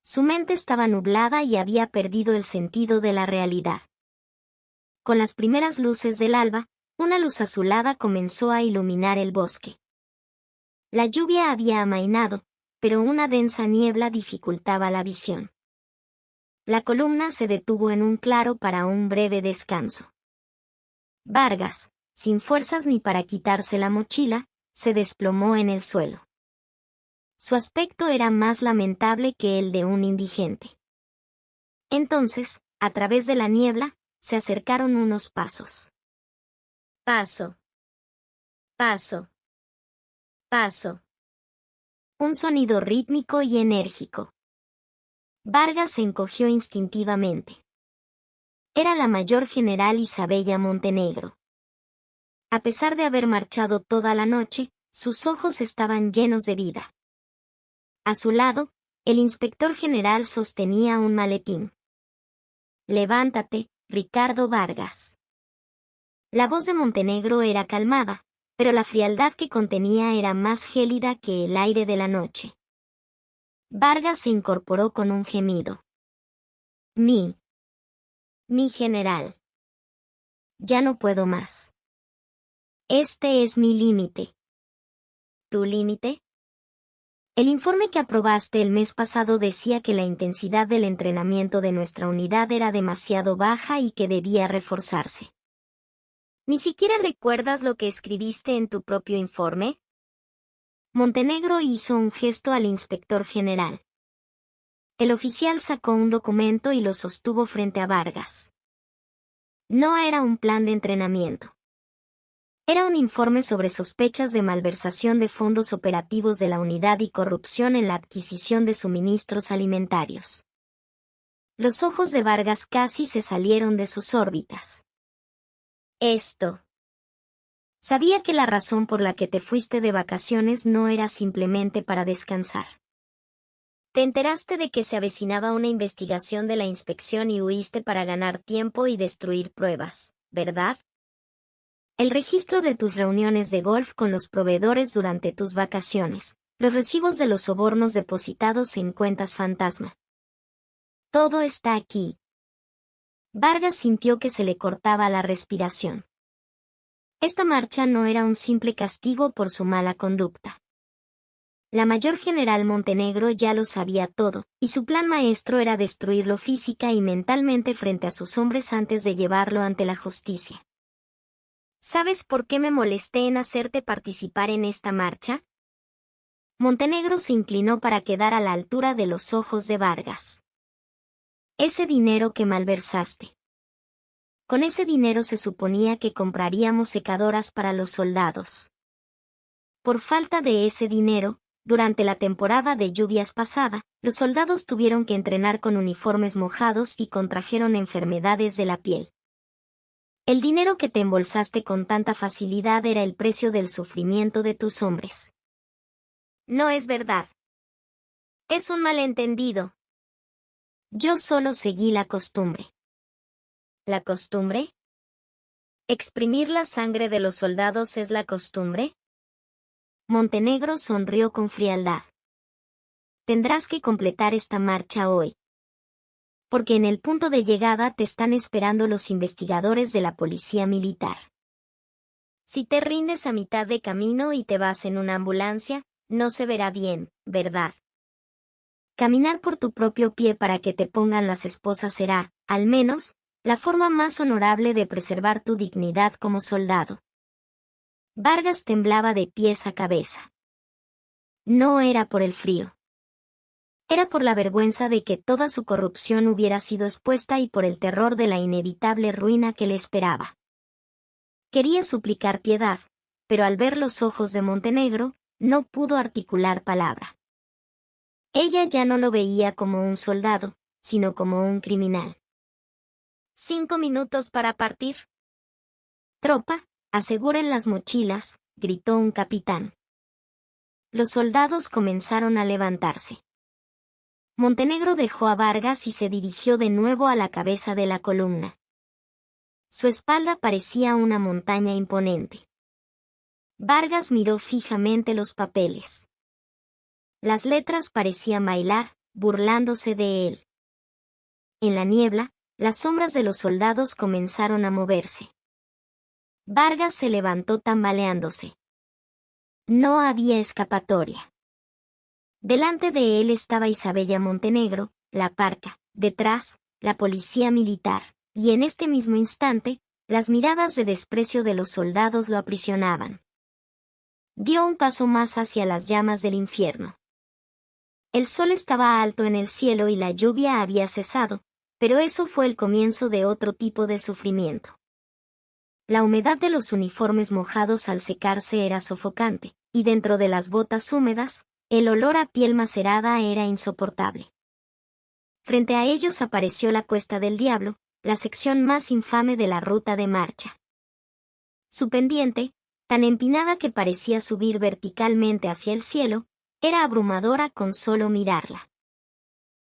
Su mente estaba nublada y había perdido el sentido de la realidad. Con las primeras luces del alba, una luz azulada comenzó a iluminar el bosque. La lluvia había amainado, pero una densa niebla dificultaba la visión. La columna se detuvo en un claro para un breve descanso. Vargas, sin fuerzas ni para quitarse la mochila, se desplomó en el suelo. Su aspecto era más lamentable que el de un indigente. Entonces, a través de la niebla, se acercaron unos pasos. Paso. Paso. Paso. Un sonido rítmico y enérgico. Vargas se encogió instintivamente. Era la mayor general Isabella Montenegro. A pesar de haber marchado toda la noche, sus ojos estaban llenos de vida. A su lado, el inspector general sostenía un maletín. Levántate, Ricardo Vargas. La voz de Montenegro era calmada, pero la frialdad que contenía era más gélida que el aire de la noche. Vargas se incorporó con un gemido. Mi general. Ya no puedo más. Este es mi límite. ¿Tu límite? El informe que aprobaste el mes pasado decía que la intensidad del entrenamiento de nuestra unidad era demasiado baja y que debía reforzarse. ¿Ni siquiera recuerdas lo que escribiste en tu propio informe? Montenegro hizo un gesto al inspector general. El oficial sacó un documento y lo sostuvo frente a Vargas. No era un plan de entrenamiento. Era un informe sobre sospechas de malversación de fondos operativos de la unidad y corrupción en la adquisición de suministros alimentarios. Los ojos de Vargas casi se salieron de sus órbitas. Esto. Sabía que la razón por la que te fuiste de vacaciones no era simplemente para descansar. Te enteraste de que se avecinaba una investigación de la inspección y huiste para ganar tiempo y destruir pruebas, ¿verdad? El registro de tus reuniones de golf con los proveedores durante tus vacaciones, los recibos de los sobornos depositados en cuentas fantasma. Todo está aquí. Vargas sintió que se le cortaba la respiración. Esta marcha no era un simple castigo por su mala conducta. La mayor general Montenegro ya lo sabía todo, y su plan maestro era destruirlo física y mentalmente frente a sus hombres antes de llevarlo ante la justicia. ¿Sabes por qué me molesté en hacerte participar en esta marcha? Montenegro se inclinó para quedar a la altura de los ojos de Vargas. Ese dinero que malversaste. Con ese dinero se suponía que compraríamos secadoras para los soldados. Por falta de ese dinero, durante la temporada de lluvias pasada, los soldados tuvieron que entrenar con uniformes mojados y contrajeron enfermedades de la piel. El dinero que te embolsaste con tanta facilidad era el precio del sufrimiento de tus hombres. No es verdad. Es un malentendido. Yo solo seguí la costumbre. ¿La costumbre? ¿Exprimir la sangre de los soldados es la costumbre? Montenegro sonrió con frialdad. Tendrás que completar esta marcha hoy. Porque en el punto de llegada te están esperando los investigadores de la policía militar. Si te rindes a mitad de camino y te vas en una ambulancia, no se verá bien, ¿verdad? Caminar por tu propio pie para que te pongan las esposas será, al menos, la forma más honorable de preservar tu dignidad como soldado. Vargas temblaba de pies a cabeza. No era por el frío. Era por la vergüenza de que toda su corrupción hubiera sido expuesta y por el terror de la inevitable ruina que le esperaba. Quería suplicar piedad, pero al ver los ojos de Montenegro, no pudo articular palabra. Ella ya no lo veía como un soldado, sino como un criminal. 5 minutos para partir. Tropa, aseguren las mochilas, gritó un capitán. Los soldados comenzaron a levantarse. Montenegro dejó a Vargas y se dirigió de nuevo a la cabeza de la columna. Su espalda parecía una montaña imponente. Vargas miró fijamente los papeles. Las letras parecían bailar, burlándose de él. En la niebla, las sombras de los soldados comenzaron a moverse. Vargas se levantó tambaleándose. No había escapatoria. Delante de él estaba Isabella Montenegro, la parca, detrás, la policía militar, y en este mismo instante, las miradas de desprecio de los soldados lo aprisionaban. Dio un paso más hacia las llamas del infierno. El sol estaba alto en el cielo y la lluvia había cesado, pero eso fue el comienzo de otro tipo de sufrimiento. La humedad de los uniformes mojados al secarse era sofocante, y dentro de las botas húmedas, el olor a piel macerada era insoportable. Frente a ellos apareció la Cuesta del Diablo, la sección más infame de la ruta de marcha. Su pendiente, tan empinada que parecía subir verticalmente hacia el cielo, era abrumadora con solo mirarla.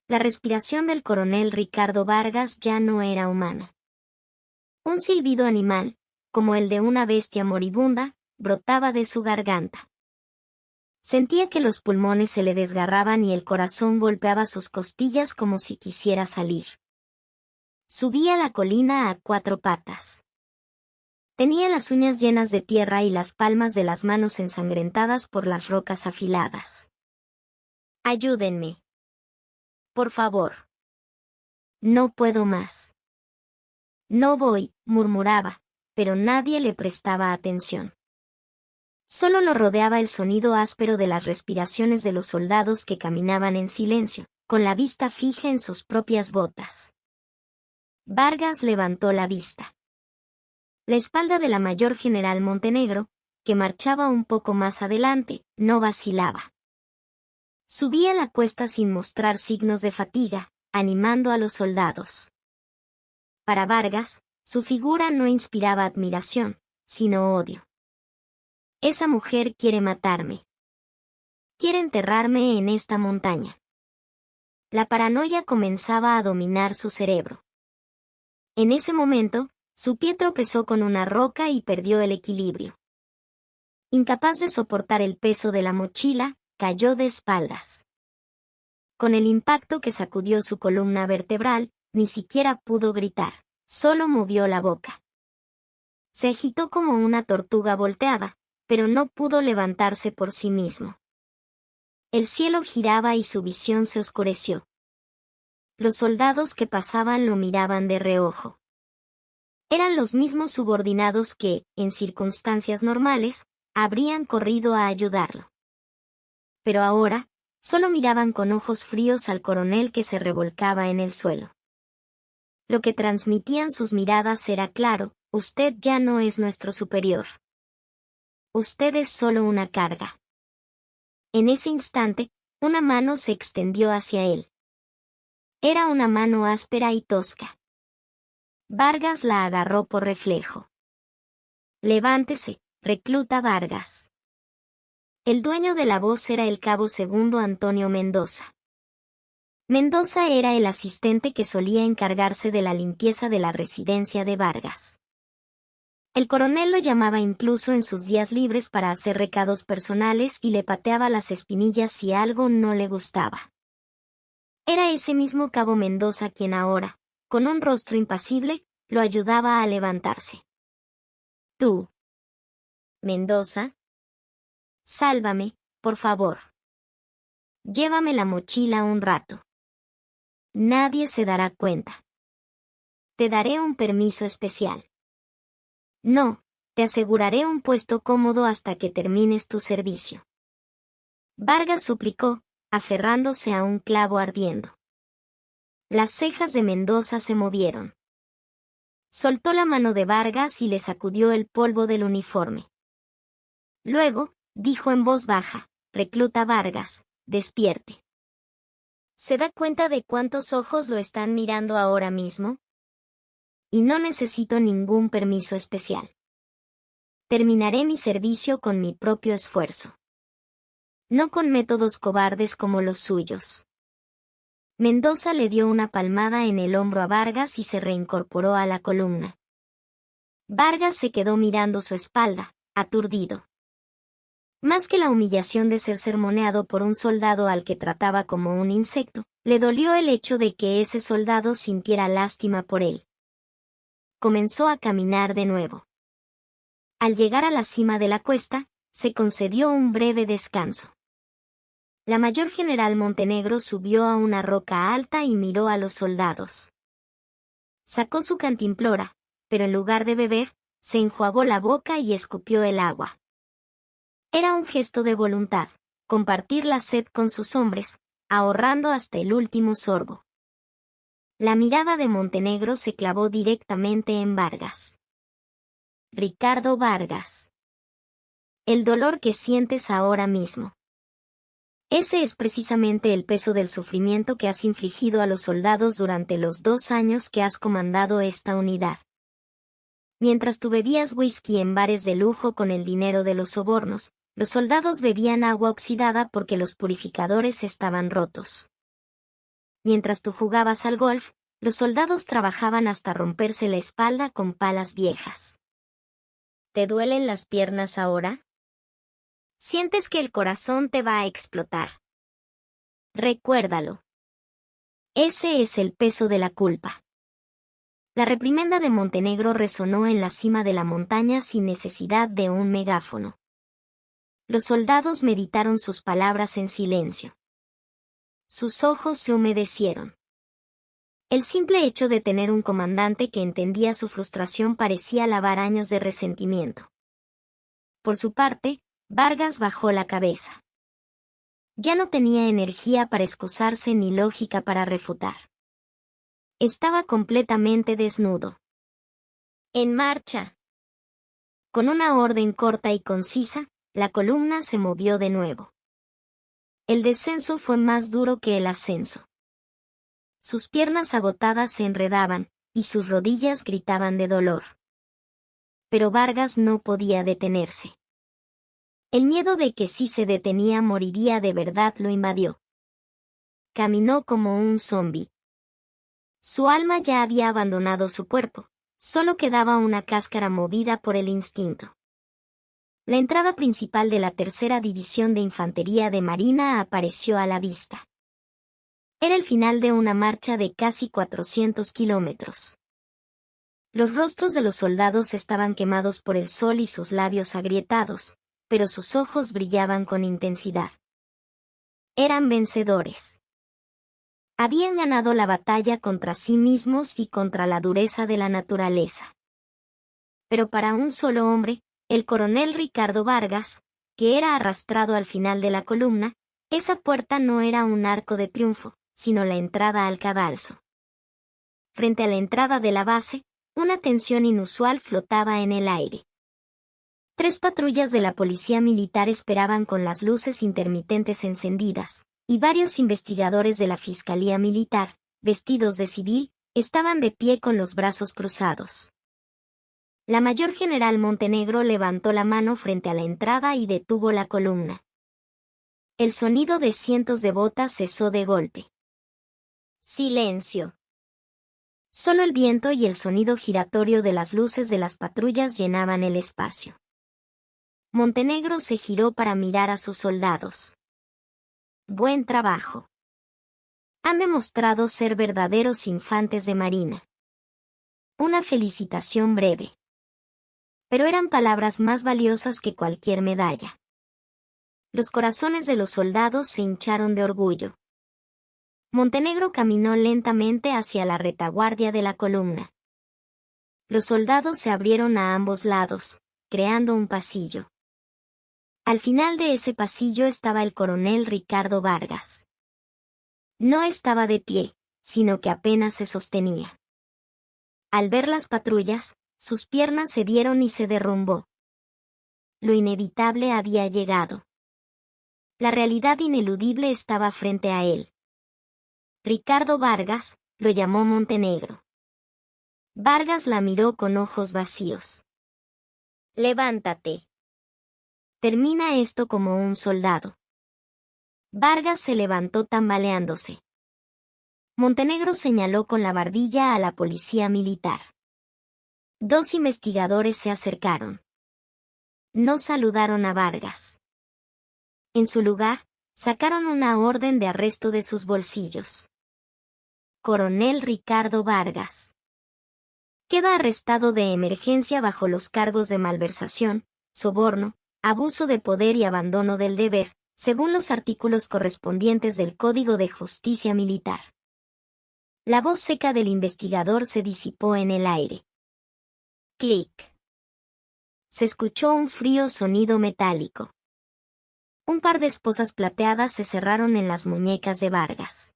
La respiración del coronel Ricardo Vargas ya no era humana. Un silbido animal, como el de una bestia moribunda, brotaba de su garganta. Sentía que los pulmones se le desgarraban y el corazón golpeaba sus costillas como si quisiera salir. Subía la colina a 4 patas. Tenía las uñas llenas de tierra y las palmas de las manos ensangrentadas por las rocas afiladas. Ayúdenme. Por favor. No puedo más. No voy, murmuraba, pero nadie le prestaba atención. Solo lo rodeaba el sonido áspero de las respiraciones de los soldados que caminaban en silencio, con la vista fija en sus propias botas. Vargas levantó la vista. La espalda de la mayor general Montenegro, que marchaba un poco más adelante, no vacilaba. Subía la cuesta sin mostrar signos de fatiga, animando a los soldados. Para Vargas, su figura no inspiraba admiración, sino odio. Esa mujer quiere matarme. Quiere enterrarme en esta montaña. La paranoia comenzaba a dominar su cerebro. En ese momento, su pie tropezó con una roca y perdió el equilibrio. Incapaz de soportar el peso de la mochila, cayó de espaldas. Con el impacto que sacudió su columna vertebral, ni siquiera pudo gritar, solo movió la boca. Se agitó como una tortuga volteada, pero no pudo levantarse por sí mismo. El cielo giraba y su visión se oscureció. Los soldados que pasaban lo miraban de reojo. Eran los mismos subordinados que, en circunstancias normales, habrían corrido a ayudarlo. Pero ahora, solo miraban con ojos fríos al coronel que se revolcaba en el suelo. Lo que transmitían sus miradas era claro: usted ya no es nuestro superior. Usted es solo una carga. En ese instante, una mano se extendió hacia él. Era una mano áspera y tosca. Vargas la agarró por reflejo. Levántese, recluta Vargas. El dueño de la voz era el cabo segundo Antonio Mendoza. Mendoza era el asistente que solía encargarse de la limpieza de la residencia de Vargas. El coronel lo llamaba incluso en sus días libres para hacer recados personales y le pateaba las espinillas si algo no le gustaba. Era ese mismo cabo Mendoza quien ahora, con un rostro impasible, lo ayudaba a levantarse. Tú, Mendoza, sálvame, por favor. Llévame la mochila un rato. Nadie se dará cuenta. Te daré un permiso especial. No, te aseguraré un puesto cómodo hasta que termines tu servicio. Vargas suplicó, aferrándose a un clavo ardiendo. Las cejas de Mendoza se movieron. Soltó la mano de Vargas y le sacudió el polvo del uniforme. Luego, dijo en voz baja, recluta Vargas, despierte. ¿Se da cuenta de cuántos ojos lo están mirando ahora mismo? Y no necesito ningún permiso especial. Terminaré mi servicio con mi propio esfuerzo. No con métodos cobardes como los suyos. Mendoza le dio una palmada en el hombro a Vargas y se reincorporó a la columna. Vargas se quedó mirando su espalda, aturdido. Más que la humillación de ser sermoneado por un soldado al que trataba como un insecto, le dolió el hecho de que ese soldado sintiera lástima por él. Comenzó a caminar de nuevo. Al llegar a la cima de la cuesta, se concedió un breve descanso. La mayor general Montenegro subió a una roca alta y miró a los soldados. Sacó su cantimplora, pero en lugar de beber, se enjuagó la boca y escupió el agua. Era un gesto de voluntad, compartir la sed con sus hombres, ahorrando hasta el último sorbo. La mirada de Montenegro se clavó directamente en Vargas. Ricardo Vargas. El dolor que sientes ahora mismo. Ese es precisamente el peso del sufrimiento que has infligido a los soldados durante los 2 años que has comandado esta unidad. Mientras tú bebías whisky en bares de lujo con el dinero de los sobornos, los soldados bebían agua oxidada porque los purificadores estaban rotos. Mientras tú jugabas al golf, los soldados trabajaban hasta romperse la espalda con palas viejas. ¿Te duelen las piernas ahora? ¿Sientes que el corazón te va a explotar? Recuérdalo. Ese es el peso de la culpa. La reprimenda de Montenegro resonó en la cima de la montaña sin necesidad de un megáfono. Los soldados meditaron sus palabras en silencio. Sus ojos se humedecieron. El simple hecho de tener un comandante que entendía su frustración parecía lavar años de resentimiento. Por su parte, Vargas bajó la cabeza. Ya no tenía energía para excusarse ni lógica para refutar. Estaba completamente desnudo. ¡En marcha! Con una orden corta y concisa, la columna se movió de nuevo. El descenso fue más duro que el ascenso. Sus piernas agotadas se enredaban, y sus rodillas gritaban de dolor. Pero Vargas no podía detenerse. El miedo de que si se detenía moriría de verdad lo invadió. Caminó como un zombi. Su alma ya había abandonado su cuerpo, solo quedaba una cáscara movida por el instinto. La entrada principal de la Tercera División de Infantería de Marina apareció a la vista. Era el final de una marcha de casi 400 kilómetros. Los rostros de los soldados estaban quemados por el sol y sus labios agrietados, pero sus ojos brillaban con intensidad. Eran vencedores. Habían ganado la batalla contra sí mismos y contra la dureza de la naturaleza. Pero para un solo hombre, el coronel Ricardo Vargas, que era arrastrado al final de la columna, esa puerta no era un arco de triunfo, sino la entrada al cadalso. Frente a la entrada de la base, una tensión inusual flotaba en el aire. 3 patrullas de la policía militar esperaban con las luces intermitentes encendidas, y varios investigadores de la Fiscalía Militar, vestidos de civil, estaban de pie con los brazos cruzados. La mayor general Montenegro levantó la mano frente a la entrada y detuvo la columna. El sonido de cientos de botas cesó de golpe. Silencio. Solo el viento y el sonido giratorio de las luces de las patrullas llenaban el espacio. Montenegro se giró para mirar a sus soldados. Buen trabajo. Han demostrado ser verdaderos infantes de marina. Una felicitación breve. Pero eran palabras más valiosas que cualquier medalla. Los corazones de los soldados se hincharon de orgullo. Montenegro caminó lentamente hacia la retaguardia de la columna. Los soldados se abrieron a ambos lados, creando un pasillo. Al final de ese pasillo estaba el coronel Ricardo Vargas. No estaba de pie, sino que apenas se sostenía. Al ver las patrullas, sus piernas se dieron y se derrumbó. Lo inevitable había llegado. La realidad ineludible estaba frente a él. Ricardo Vargas, lo llamó Montenegro. Vargas la miró con ojos vacíos. Levántate. Termina esto como un soldado. Vargas se levantó tambaleándose. Montenegro señaló con la barbilla a la policía militar. 2 investigadores se acercaron. No saludaron a Vargas. En su lugar, sacaron una orden de arresto de sus bolsillos. Coronel Ricardo Vargas. Queda arrestado de emergencia bajo los cargos de malversación, soborno, abuso de poder y abandono del deber, según los artículos correspondientes del Código de Justicia Militar. La voz seca del investigador se disipó en el aire. Clic. Se escuchó un frío sonido metálico. Un par de esposas plateadas se cerraron en las muñecas de Vargas.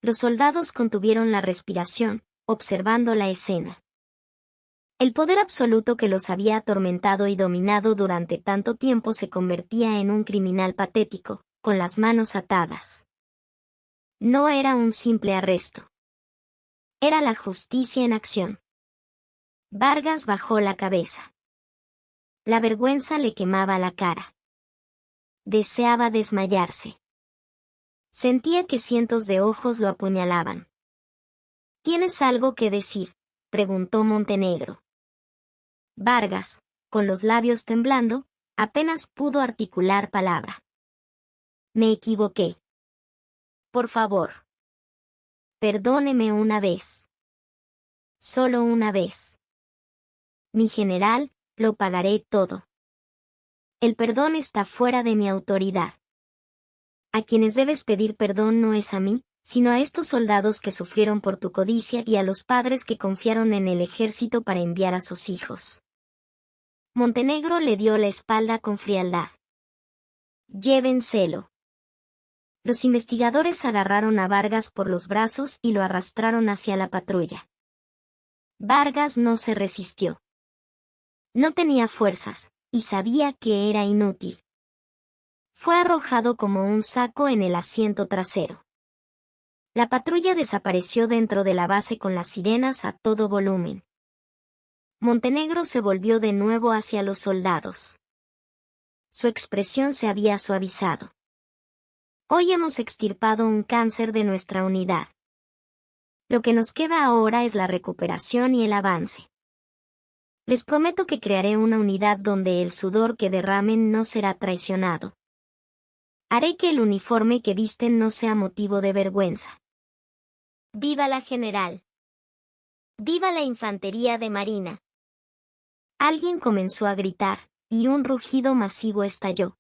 Los soldados contuvieron la respiración, observando la escena. El poder absoluto que los había atormentado y dominado durante tanto tiempo se convertía en un criminal patético, con las manos atadas. No era un simple arresto. Era la justicia en acción. Vargas bajó la cabeza. La vergüenza le quemaba la cara. Deseaba desmayarse. Sentía que cientos de ojos lo apuñalaban. ¿Tienes algo que decir?, preguntó Montenegro. Vargas, con los labios temblando, apenas pudo articular palabra. Me equivoqué. Por favor. Perdóneme una vez. Solo una vez. Mi general, lo pagaré todo. El perdón está fuera de mi autoridad. A quienes debes pedir perdón no es a mí, sino a estos soldados que sufrieron por tu codicia y a los padres que confiaron en el ejército para enviar a sus hijos. Montenegro le dio la espalda con frialdad. Llévenselo. Los investigadores agarraron a Vargas por los brazos y lo arrastraron hacia la patrulla. Vargas no se resistió. No tenía fuerzas, y sabía que era inútil. Fue arrojado como un saco en el asiento trasero. La patrulla desapareció dentro de la base con las sirenas a todo volumen. Montenegro se volvió de nuevo hacia los soldados. Su expresión se había suavizado. Hoy hemos extirpado un cáncer de nuestra unidad. Lo que nos queda ahora es la recuperación y el avance. Les prometo que crearé una unidad donde el sudor que derramen no será traicionado. Haré que el uniforme que visten no sea motivo de vergüenza. ¡Viva la general! ¡Viva la infantería de marina! Alguien comenzó a gritar, y un rugido masivo estalló.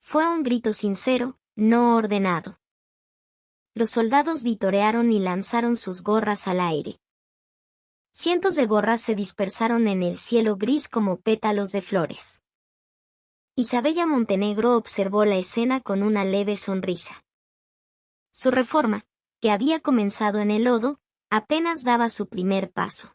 Fue un grito sincero, no ordenado. Los soldados vitorearon y lanzaron sus gorras al aire. Cientos de gorras se dispersaron en el cielo gris como pétalos de flores. Isabella Montenegro observó la escena con una leve sonrisa. Su reforma, que había comenzado en el lodo, apenas daba su primer paso.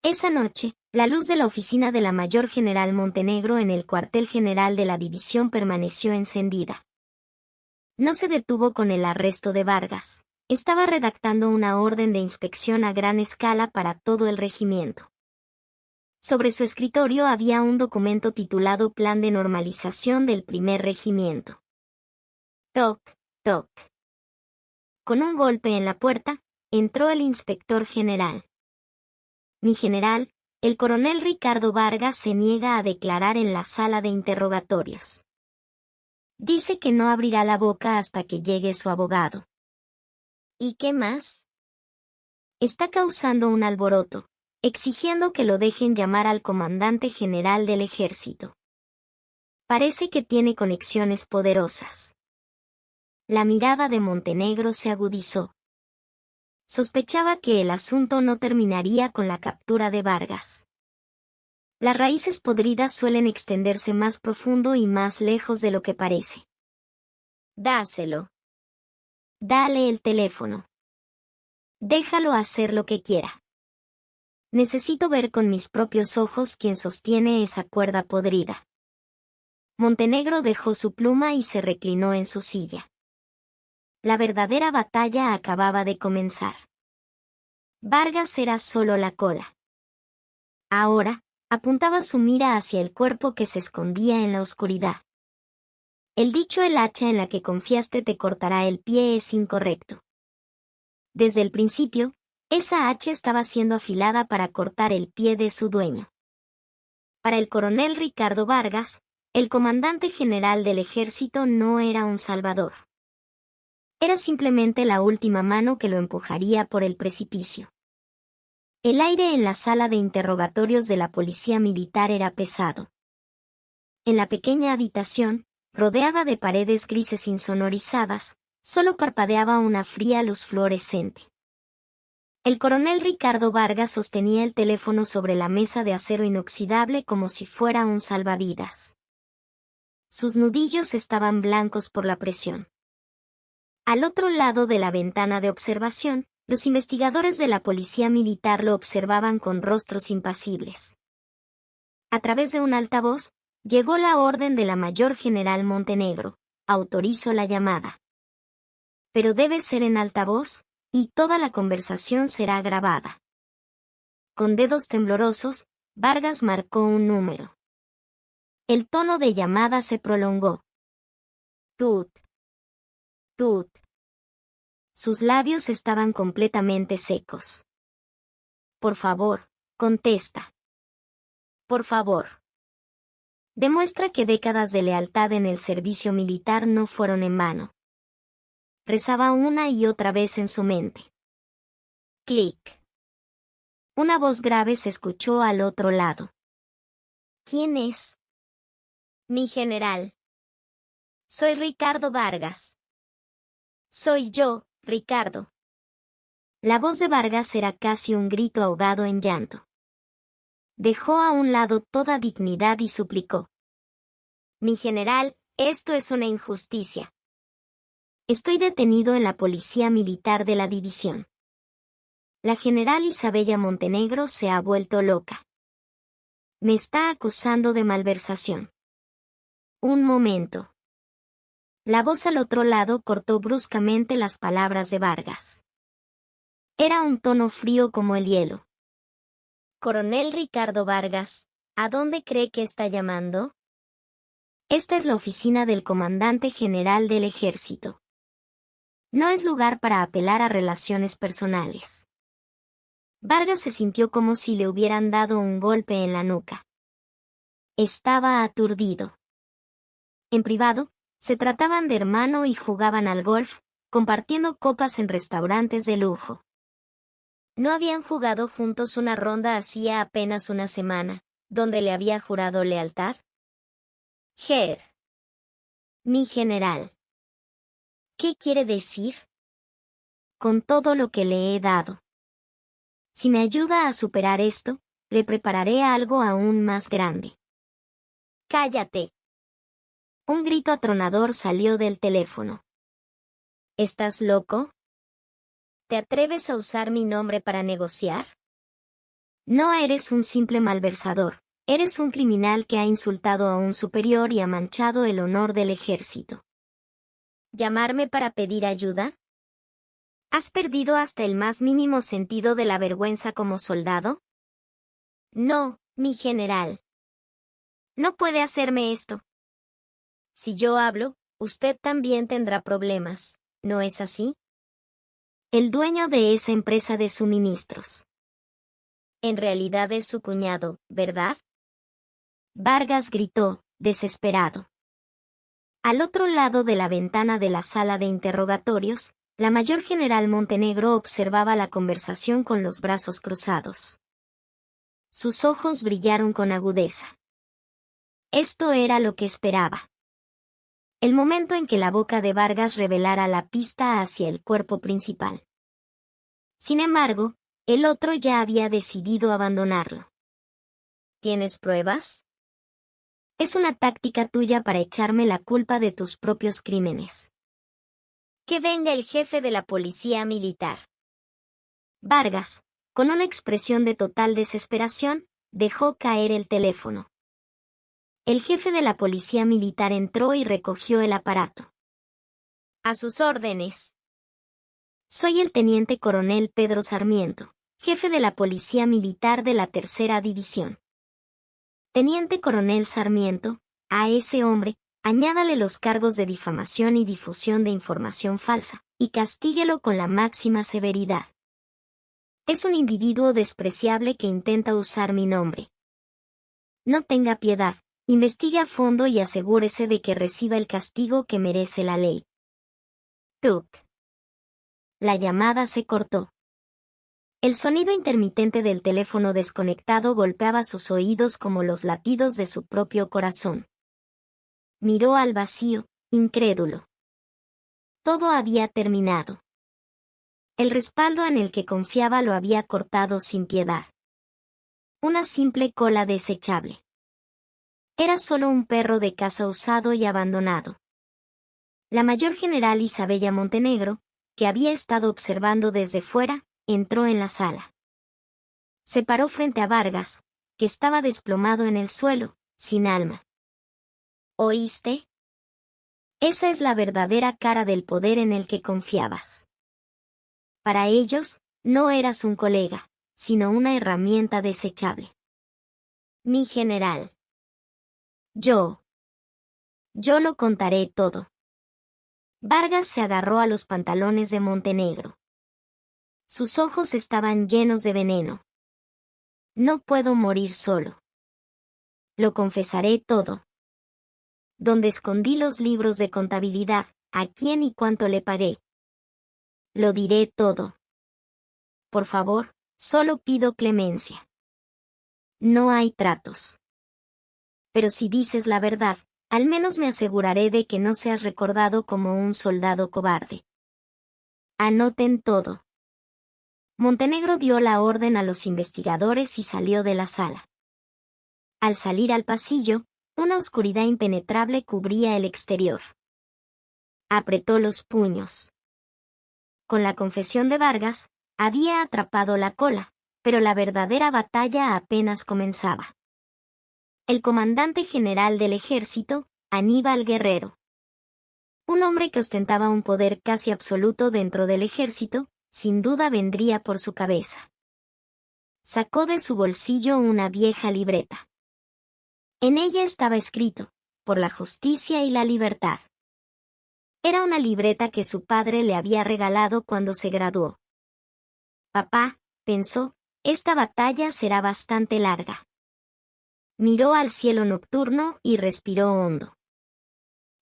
Esa noche, La luz de la oficina de la mayor general Montenegro en el cuartel general de la división permaneció encendida. No se detuvo con el arresto de Vargas. Estaba redactando una orden de inspección a gran escala para todo el regimiento. Sobre su escritorio había un documento titulado Plan de Normalización del Primer Regimiento. Toc, toc. Con un golpe en la puerta, entró el inspector general. Mi general, el coronel Ricardo Vargas se niega a declarar en la sala de interrogatorios. Dice que no abrirá la boca hasta que llegue su abogado. ¿Y qué más? Está causando un alboroto, exigiendo que lo dejen llamar al comandante general del ejército. Parece que tiene conexiones poderosas. La mirada de Montenegro se agudizó. Sospechaba que el asunto no terminaría con la captura de Vargas. Las raíces podridas suelen extenderse más profundo y más lejos de lo que parece. Dáselo. Dale el teléfono. Déjalo hacer lo que quiera. Necesito ver con mis propios ojos quién sostiene esa cuerda podrida. Montenegro dejó su pluma y se reclinó en su silla. La verdadera batalla acababa de comenzar. Vargas era solo la cola. Ahora, apuntaba su mira hacia el cuerpo que se escondía en la oscuridad. El dicho "el hacha en la que confiaste te cortará el pie" es incorrecto. Desde el principio, esa hacha estaba siendo afilada para cortar el pie de su dueño. Para el coronel Ricardo Vargas, el comandante general del ejército no era un salvador. Era simplemente la última mano que lo empujaría por el precipicio. El aire en la sala de interrogatorios de la policía militar era pesado. En la pequeña habitación, rodeada de paredes grises insonorizadas, solo parpadeaba una fría luz fluorescente. El coronel Ricardo Vargas sostenía el teléfono sobre la mesa de acero inoxidable como si fuera un salvavidas. Sus nudillos estaban blancos por la presión. Al otro lado de la ventana de observación, los investigadores de la policía militar lo observaban con rostros impasibles. A través de un altavoz, llegó la orden de la mayor general Montenegro. Autorizo la llamada. Pero debe ser en altavoz, y toda la conversación será grabada. Con dedos temblorosos, Vargas marcó un número. El tono de llamada se prolongó. Tut. Tut. Sus labios estaban completamente secos. Por favor, contesta. Por favor. Demuestra que décadas de lealtad en el servicio militar no fueron en vano. Rezaba una y otra vez en su mente. Clic. Una voz grave se escuchó al otro lado. ¿Quién es? Mi general. Soy Ricardo Vargas. Soy yo, Ricardo. La voz de Vargas era casi un grito ahogado en llanto. Dejó a un lado toda dignidad y suplicó. Mi general, esto es una injusticia. Estoy detenido en la policía militar de la división. La general Isabella Montenegro se ha vuelto loca. Me está acusando de malversación. Un momento. La voz al otro lado cortó bruscamente las palabras de Vargas. Era un tono frío como el hielo. Coronel Ricardo Vargas, ¿a dónde cree que está llamando? Esta es la oficina del comandante general del ejército. No es lugar para apelar a relaciones personales. Vargas se sintió como si le hubieran dado un golpe en la nuca. Estaba aturdido. En privado, se trataban de hermano y jugaban al golf, compartiendo copas en restaurantes de lujo. ¿No habían jugado juntos una ronda hacía apenas una semana, donde le había jurado lealtad? Ger. Mi general. ¿Qué quiere decir? Con todo lo que le he dado. Si me ayuda a superar esto, le prepararé algo aún más grande. ¡Cállate! Un grito atronador salió del teléfono. ¿Estás loco? ¿Te atreves a usar mi nombre para negociar? No eres un simple malversador, eres un criminal que ha insultado a un superior y ha manchado el honor del ejército. ¿Llamarme para pedir ayuda? ¿Has perdido hasta el más mínimo sentido de la vergüenza como soldado? No, mi general. No puede hacerme esto. Si yo hablo, usted también tendrá problemas, ¿no es así? El dueño de esa empresa de suministros. En realidad es su cuñado, ¿verdad? Vargas gritó, desesperado. Al otro lado de la ventana de la sala de interrogatorios, la mayor general Montenegro observaba la conversación con los brazos cruzados. Sus ojos brillaron con agudeza. Esto era lo que esperaba. El momento en que la boca de Vargas revelara la pista hacia el cuerpo principal. Sin embargo, el otro ya había decidido abandonarlo. ¿Tienes pruebas? Es una táctica tuya para echarme la culpa de tus propios crímenes. Que venga el jefe de la policía militar. Vargas, con una expresión de total desesperación, dejó caer el teléfono. El jefe de la policía militar entró y recogió el aparato. A sus órdenes. Soy el teniente coronel Pedro Sarmiento, jefe de la policía militar de la Tercera División. Teniente coronel Sarmiento, a ese hombre, añádale los cargos de difamación y difusión de información falsa, y castíguelo con la máxima severidad. Es un individuo despreciable que intenta usar mi nombre. No tenga piedad, investigue a fondo y asegúrese de que reciba el castigo que merece la ley. Tuc. La llamada se cortó. El sonido intermitente del teléfono desconectado golpeaba sus oídos como los latidos de su propio corazón. Miró al vacío, incrédulo. Todo había terminado. El respaldo en el que confiaba lo había cortado sin piedad. Una simple cola desechable. Era solo un perro de caza usado y abandonado. La mayor general Isabella Montenegro, que había estado observando desde fuera, entró en la sala. Se paró frente a Vargas, que estaba desplomado en el suelo, sin alma. ¿Oíste? Esa es la verdadera cara del poder en el que confiabas. Para ellos, no eras un colega, sino una herramienta desechable. Mi general. Yo lo contaré todo. Vargas se agarró a los pantalones de Montenegro. Sus ojos estaban llenos de veneno. No puedo morir solo. Lo confesaré todo. Donde escondí los libros de contabilidad, a quién y cuánto le pagué. Lo diré todo. Por favor, solo pido clemencia. No hay tratos. Pero si dices la verdad, al menos me aseguraré de que no seas recordado como un soldado cobarde. Anoten todo. Montenegro dio la orden a los investigadores y salió de la sala. Al salir al pasillo, una oscuridad impenetrable cubría el exterior. Apretó los puños. Con la confesión de Vargas, había atrapado la cola, pero la verdadera batalla apenas comenzaba. El comandante general del ejército, Aníbal Guerrero. Un hombre que ostentaba un poder casi absoluto dentro del ejército, sin duda vendría por su cabeza. Sacó de su bolsillo una vieja libreta. En ella estaba escrito, por la justicia y la libertad. Era una libreta que su padre le había regalado cuando se graduó. Papá, pensó, esta batalla será bastante larga. Miró al cielo nocturno y respiró hondo.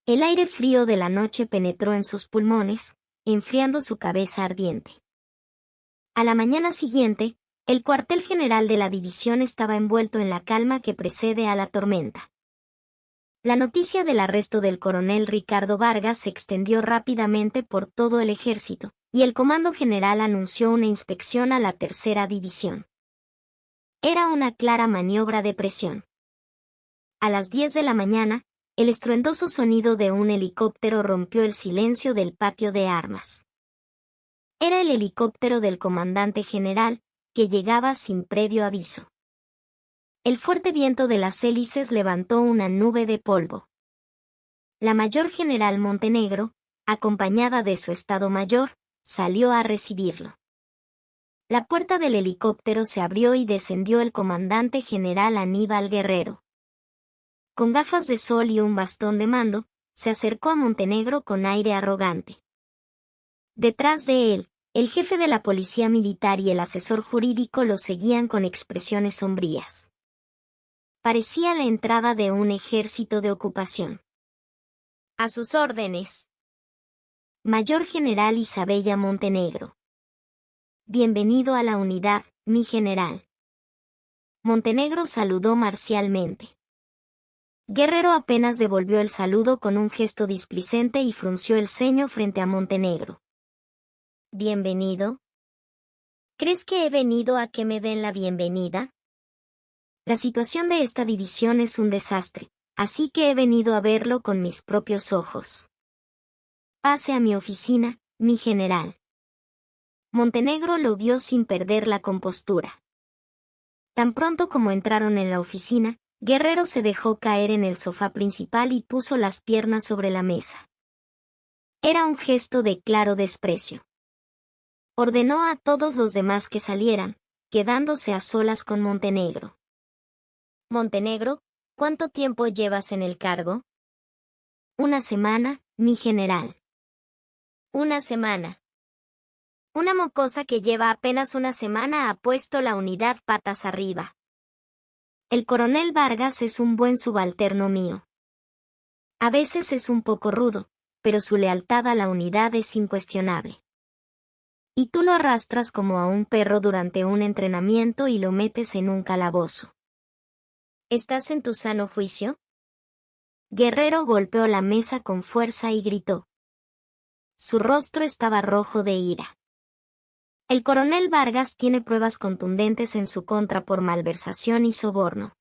El aire frío de la noche penetró en sus pulmones, enfriando su cabeza ardiente. A la mañana siguiente, el cuartel general de la división estaba envuelto en la calma que precede a la tormenta. La noticia del arresto del coronel Ricardo Vargas se extendió rápidamente por todo el ejército, y el comando general anunció una inspección a la Tercera División. Era una clara maniobra de presión. A las 10 de la mañana, el estruendoso sonido de un helicóptero rompió el silencio del patio de armas. Era el helicóptero del comandante general, que llegaba sin previo aviso. El fuerte viento de las hélices levantó una nube de polvo. La mayor general Montenegro, acompañada de su Estado Mayor, salió a recibirlo. La puerta del helicóptero se abrió y descendió el comandante general Aníbal Guerrero. Con gafas de sol y un bastón de mando, se acercó a Montenegro con aire arrogante. Detrás de él, el jefe de la policía militar y el asesor jurídico lo seguían con expresiones sombrías. Parecía la entrada de un ejército de ocupación. A sus órdenes. Mayor General Isabella Montenegro. Bienvenido a la unidad, mi general. Montenegro saludó marcialmente. Guerrero apenas devolvió el saludo con un gesto displicente y frunció el ceño frente a Montenegro. ¿Bienvenido? ¿Crees que he venido a que me den la bienvenida? La situación de esta división es un desastre, así que he venido a verlo con mis propios ojos. Pase a mi oficina, mi general. Montenegro lo vio sin perder la compostura. Tan pronto como entraron en la oficina, Guerrero se dejó caer en el sofá principal y puso las piernas sobre la mesa. Era un gesto de claro desprecio. Ordenó a todos los demás que salieran, quedándose a solas con Montenegro. Montenegro, ¿cuánto tiempo llevas en el cargo? 1 semana, mi general. 1 semana. Una mocosa que lleva apenas 1 semana ha puesto la unidad patas arriba. El coronel Vargas es un buen subalterno mío. A veces es un poco rudo, pero su lealtad a la unidad es incuestionable. Y tú lo arrastras como a un perro durante un entrenamiento y lo metes en un calabozo. ¿Estás en tu sano juicio? Guerrero golpeó la mesa con fuerza y gritó. Su rostro estaba rojo de ira. El coronel Vargas tiene pruebas contundentes en su contra por malversación y soborno.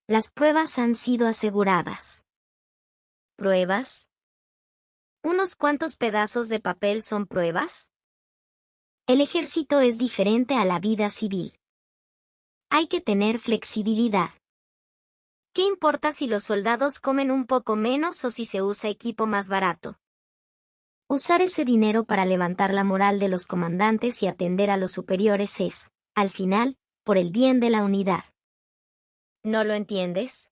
Las pruebas han sido aseguradas. ¿Pruebas? ¿Unos cuantos pedazos de papel son pruebas? El ejército es diferente a la vida civil. Hay que tener flexibilidad. ¿Qué importa si los soldados comen un poco menos o si se usa equipo más barato? Usar ese dinero para levantar la moral de los comandantes y atender a los superiores es, al final, por el bien de la unidad. ¿No lo entiendes?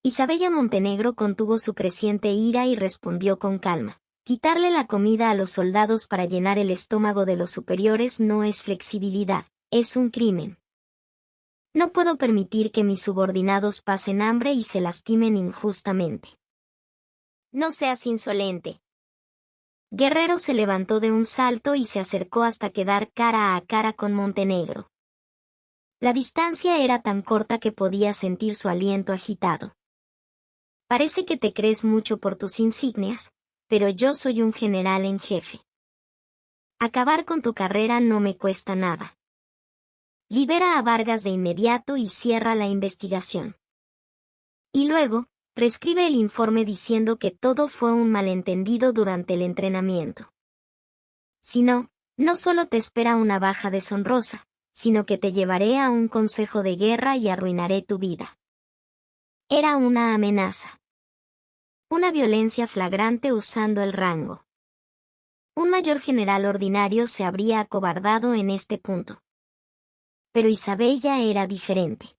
Isabella Montenegro contuvo su creciente ira y respondió con calma. Quitarle la comida a los soldados para llenar el estómago de los superiores no es flexibilidad, es un crimen. No puedo permitir que mis subordinados pasen hambre y se lastimen injustamente. No seas insolente. Guerrero se levantó de un salto y se acercó hasta quedar cara a cara con Montenegro. La distancia era tan corta que podía sentir su aliento agitado. Parece que te crees mucho por tus insignias, pero yo soy un general en jefe. Acabar con tu carrera no me cuesta nada. Libera a Vargas de inmediato y cierra la investigación. Y luego, reescribe el informe diciendo que todo fue un malentendido durante el entrenamiento. Si no, no solo te espera una baja deshonrosa, sino que te llevaré a un consejo de guerra y arruinaré tu vida. Era una amenaza. Una violencia flagrante usando el rango. Un mayor general ordinario se habría acobardado en este punto. Pero Isabella era diferente.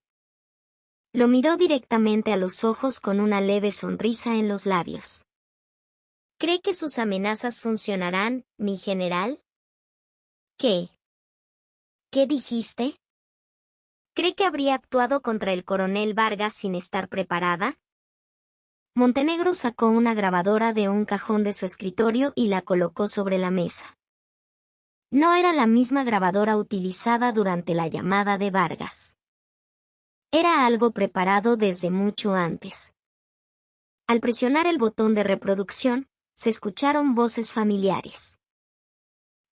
Lo miró directamente a los ojos con una leve sonrisa en los labios. ¿Cree que sus amenazas funcionarán, mi general? ¿Qué? ¿Qué dijiste? ¿Cree que habría actuado contra el coronel Vargas sin estar preparada? Montenegro sacó una grabadora de un cajón de su escritorio y la colocó sobre la mesa. No era la misma grabadora utilizada durante la llamada de Vargas. Era algo preparado desde mucho antes. Al presionar el botón de reproducción, se escucharon voces familiares.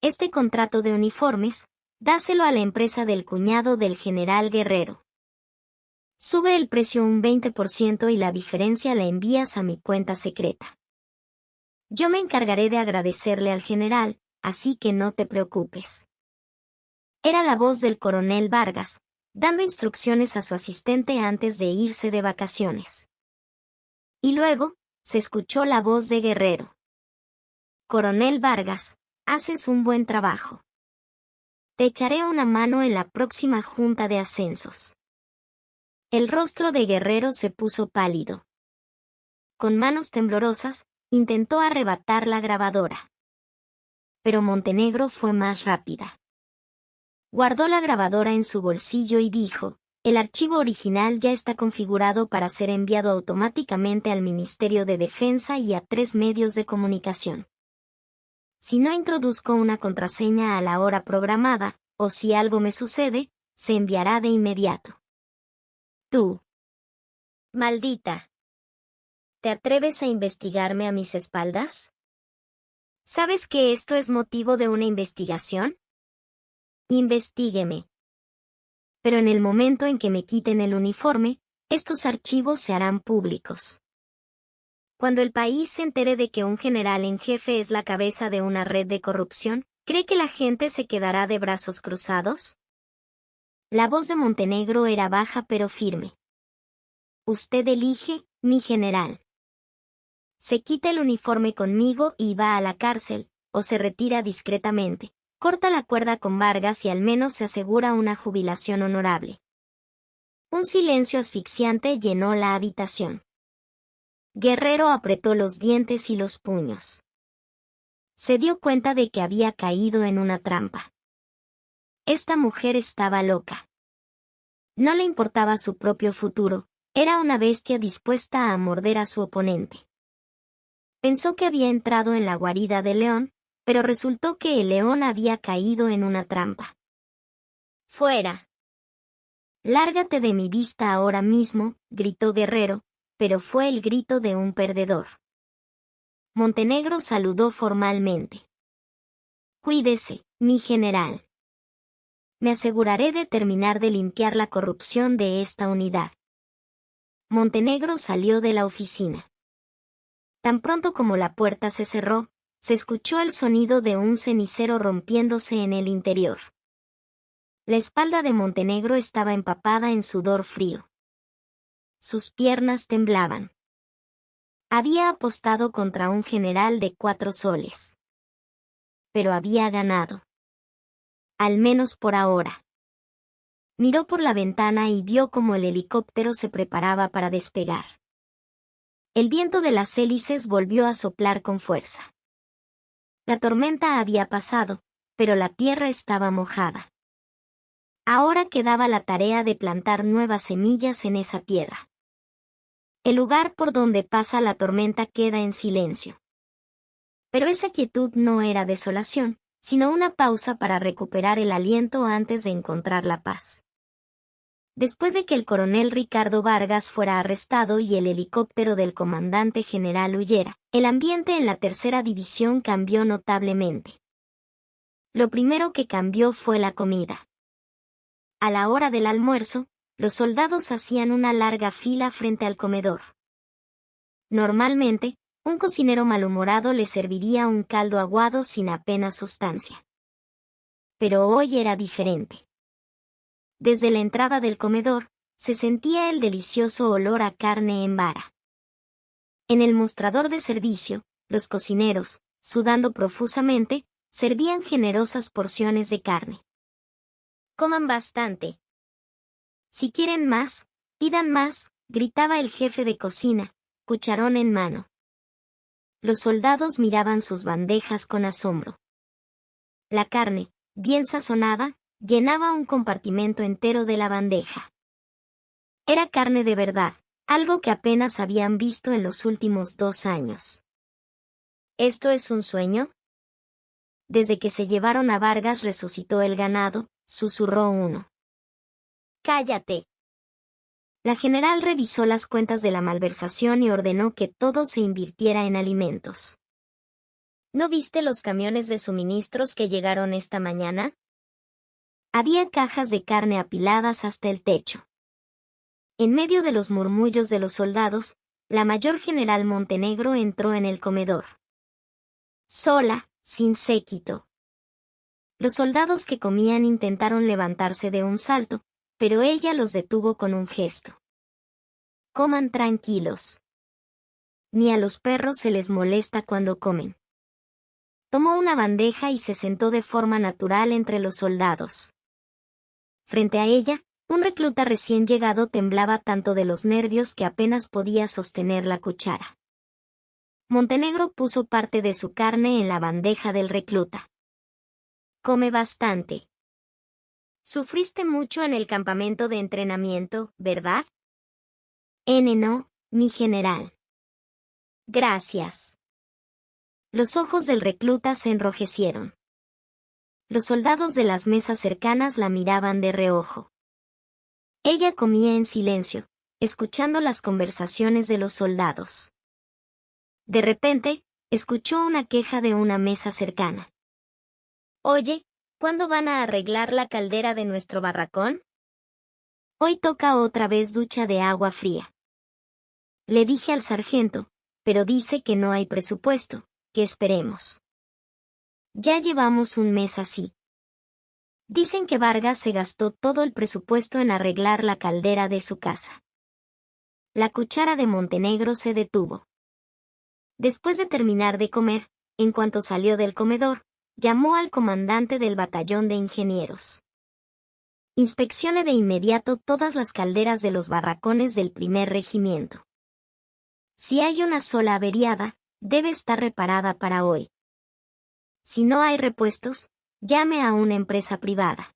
Este contrato de uniformes, dáselo a la empresa del cuñado del general Guerrero. Sube el precio un 20% y la diferencia la envías a mi cuenta secreta. Yo me encargaré de agradecerle al general, así que no te preocupes. Era la voz del coronel Vargas, dando instrucciones a su asistente antes de irse de vacaciones. Y luego, se escuchó la voz de Guerrero. Coronel Vargas, haces un buen trabajo. Te echaré una mano en la próxima junta de ascensos. El rostro de Guerrero se puso pálido. Con manos temblorosas, intentó arrebatar la grabadora. Pero Montenegro fue más rápida. Guardó la grabadora en su bolsillo y dijo, el archivo original ya está configurado para ser enviado automáticamente al Ministerio de Defensa y a 3 medios de comunicación. Si no introduzco una contraseña a la hora programada, o si algo me sucede, se enviará de inmediato. Tú. Maldita. ¿Te atreves a investigarme a mis espaldas? ¿Sabes que esto es motivo de una investigación? Investígueme. Pero en el momento en que me quiten el uniforme, estos archivos se harán públicos. Cuando el país se entere de que un general en jefe es la cabeza de una red de corrupción, ¿cree que la gente se quedará de brazos cruzados? La voz de Montenegro era baja pero firme. Usted elige, mi general. Se quita el uniforme conmigo y va a la cárcel, o se retira discretamente, corta la cuerda con Vargas y al menos se asegura una jubilación honorable. Un silencio asfixiante llenó la habitación. Guerrero apretó los dientes y los puños. Se dio cuenta de que había caído en una trampa. Esta mujer estaba loca. No le importaba su propio futuro, era una bestia dispuesta a morder a su oponente. Pensó que había entrado en la guarida del león, pero resultó que el león había caído en una trampa. ¡Fuera! Lárgate de mi vista ahora mismo, gritó Guerrero, pero fue el grito de un perdedor. Montenegro saludó formalmente. Cuídese, mi general. Me aseguraré de terminar de limpiar la corrupción de esta unidad. Montenegro salió de la oficina. Tan pronto como la puerta se cerró, se escuchó el sonido de un cenicero rompiéndose en el interior. La espalda de Montenegro estaba empapada en sudor frío. Sus piernas temblaban. Había apostado contra un general de 4 soles. Pero había ganado. Al menos por ahora. Miró por la ventana y vio cómo el helicóptero se preparaba para despegar. El viento de las hélices volvió a soplar con fuerza. La tormenta había pasado, pero la tierra estaba mojada. Ahora quedaba la tarea de plantar nuevas semillas en esa tierra. El lugar por donde pasa la tormenta queda en silencio. Pero esa quietud no era desolación, sino una pausa para recuperar el aliento antes de encontrar la paz. Después de que el coronel Ricardo Vargas fuera arrestado y el helicóptero del comandante general huyera, el ambiente en la tercera división cambió notablemente. Lo primero que cambió fue la comida. A la hora del almuerzo, los soldados hacían una larga fila frente al comedor. Normalmente, un cocinero malhumorado les serviría un caldo aguado sin apenas sustancia. Pero hoy era diferente. Desde la entrada del comedor, se sentía el delicioso olor a carne en vara. En el mostrador de servicio, los cocineros, sudando profusamente, servían generosas porciones de carne. Coman bastante. Si quieren más, pidan más, gritaba el jefe de cocina, cucharón en mano. Los soldados miraban sus bandejas con asombro. La carne, bien sazonada, llenaba un compartimento entero de la bandeja. Era carne de verdad, algo que apenas habían visto en los últimos 2 años. ¿Esto es un sueño? Desde que se llevaron a Vargas resucitó el ganado, susurró uno. ¡Cállate! La general revisó las cuentas de la malversación y ordenó que todo se invirtiera en alimentos. ¿No viste los camiones de suministros que llegaron esta mañana? Había cajas de carne apiladas hasta el techo. En medio de los murmullos de los soldados, la mayor general Montenegro entró en el comedor. Sola, sin séquito. Los soldados que comían intentaron levantarse de un salto, pero ella los detuvo con un gesto. Coman tranquilos. Ni a los perros se les molesta cuando comen. Tomó una bandeja y se sentó de forma natural entre los soldados. Frente a ella, un recluta recién llegado temblaba tanto de los nervios que apenas podía sostener la cuchara. Montenegro puso parte de su carne en la bandeja del recluta. Come bastante. Sufriste mucho en el campamento de entrenamiento, ¿verdad? No, mi general. Gracias. Los ojos del recluta se enrojecieron. Los soldados de las mesas cercanas la miraban de reojo. Ella comía en silencio, escuchando las conversaciones de los soldados. De repente, escuchó una queja de una mesa cercana. Oye, ¿cuándo van a arreglar la caldera de nuestro barracón? Hoy toca otra vez ducha de agua fría. Le dije al sargento, pero dice que no hay presupuesto, que esperemos. Ya llevamos un mes así. Dicen que Vargas se gastó todo el presupuesto en arreglar la caldera de su casa. La cuchara de Montenegro se detuvo. Después de terminar de comer, en cuanto salió del comedor, llamó al comandante del batallón de ingenieros. Inspeccione de inmediato todas las calderas de los barracones del primer regimiento. Si hay una sola averiada, debe estar reparada para hoy. Si no hay repuestos, llame a una empresa privada.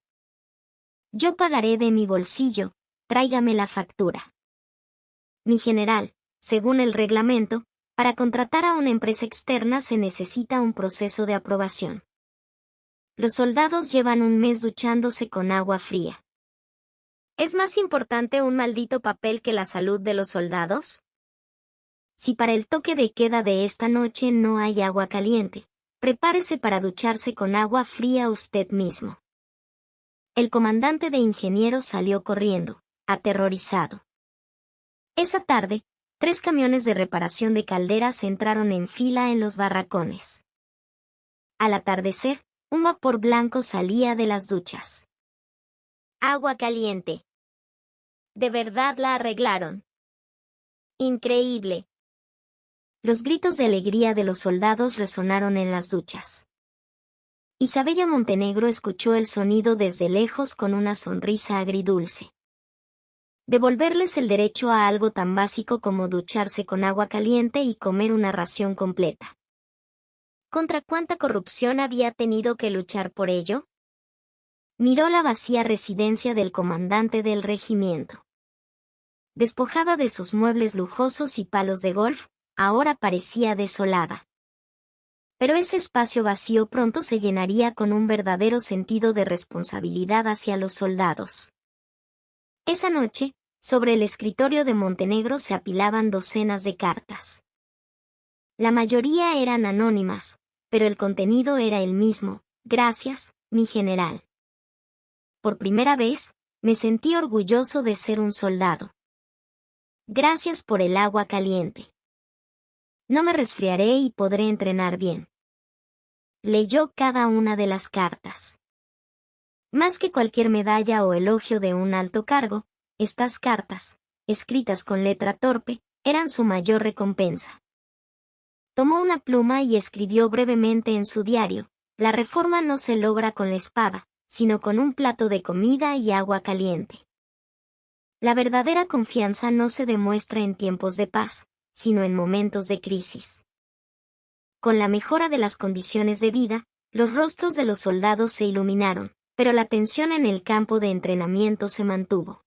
Yo pagaré de mi bolsillo, tráigame la factura. Mi general, según el reglamento, para contratar a una empresa externa se necesita un proceso de aprobación. Los soldados llevan un mes duchándose con agua fría. ¿Es más importante un maldito papel que la salud de los soldados? Si para el toque de queda de esta noche no hay agua caliente, prepárese para ducharse con agua fría usted mismo. El comandante de ingenieros salió corriendo, aterrorizado. Esa tarde, 3 camiones de reparación de calderas entraron en fila en los barracones. Al atardecer, un vapor blanco salía de las duchas. Agua caliente. De verdad la arreglaron. Increíble. Los gritos de alegría de los soldados resonaron en las duchas. Isabella Montenegro escuchó el sonido desde lejos con una sonrisa agridulce. Devolverles el derecho a algo tan básico como ducharse con agua caliente y comer una ración completa. ¿Contra cuánta corrupción había tenido que luchar por ello? Miró la vacía residencia del comandante del regimiento. Despojada de sus muebles lujosos y palos de golf, ahora parecía desolada. Pero ese espacio vacío pronto se llenaría con un verdadero sentido de responsabilidad hacia los soldados. Esa noche, sobre el escritorio de Montenegro se apilaban docenas de cartas. La mayoría eran anónimas, pero el contenido era el mismo: gracias, mi general. Por primera vez, me sentí orgulloso de ser un soldado. Gracias por el agua caliente. No me resfriaré y podré entrenar bien. Leyó cada una de las cartas. Más que cualquier medalla o elogio de un alto cargo, estas cartas, escritas con letra torpe, eran su mayor recompensa. Tomó una pluma y escribió brevemente en su diario: la reforma no se logra con la espada, sino con un plato de comida y agua caliente. La verdadera confianza no se demuestra en tiempos de paz, sino en momentos de crisis. Con la mejora de las condiciones de vida, los rostros de los soldados se iluminaron, pero la tensión en el campo de entrenamiento se mantuvo.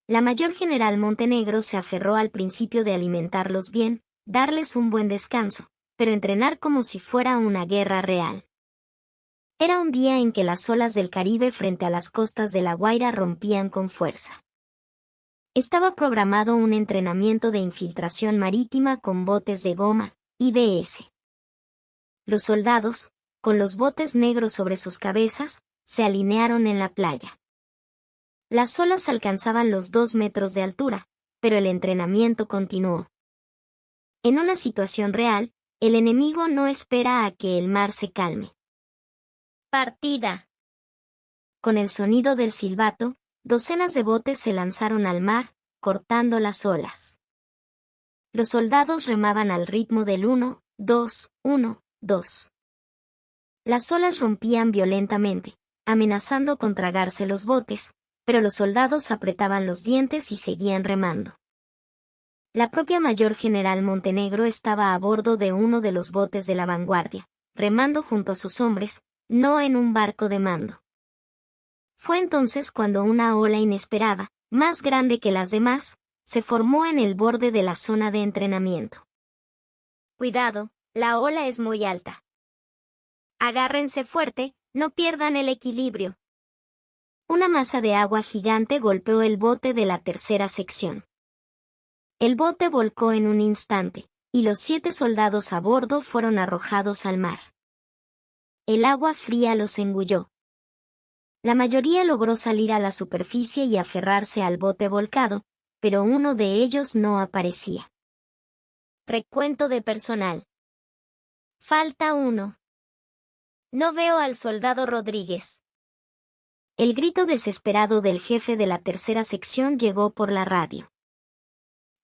La mayor general Montenegro se aferró al principio de alimentarlos bien, darles un buen descanso, pero entrenar como si fuera una guerra real. Era un día en que las olas del Caribe frente a las costas de La Guaira rompían con fuerza. Estaba programado un entrenamiento de infiltración marítima con botes de goma, IBS. Los soldados, con los botes negros sobre sus cabezas, se alinearon en la playa. Las olas alcanzaban los 2 metros de altura, pero el entrenamiento continuó. En una situación real, el enemigo no espera a que el mar se calme. Partida. Con el sonido del silbato, docenas de botes se lanzaron al mar, cortando las olas. Los soldados remaban al ritmo del 1, 2, 1, 2. Las olas rompían violentamente, amenazando con tragarse los botes, pero los soldados apretaban los dientes y seguían remando. La propia mayor general Montenegro estaba a bordo de uno de los botes de la vanguardia, remando junto a sus hombres, no en un barco de mando. Fue entonces cuando una ola inesperada, más grande que las demás, se formó en el borde de la zona de entrenamiento. Cuidado, la ola es muy alta. Agárrense fuerte, no pierdan el equilibrio. Una masa de agua gigante golpeó el bote de la tercera sección. El bote volcó en un instante, y los 7 soldados a bordo fueron arrojados al mar. El agua fría los engulló. La mayoría logró salir a la superficie y aferrarse al bote volcado, pero uno de ellos no aparecía. Recuento de personal. Falta uno. No veo al soldado Rodríguez. El grito desesperado del jefe de la tercera sección llegó por la radio.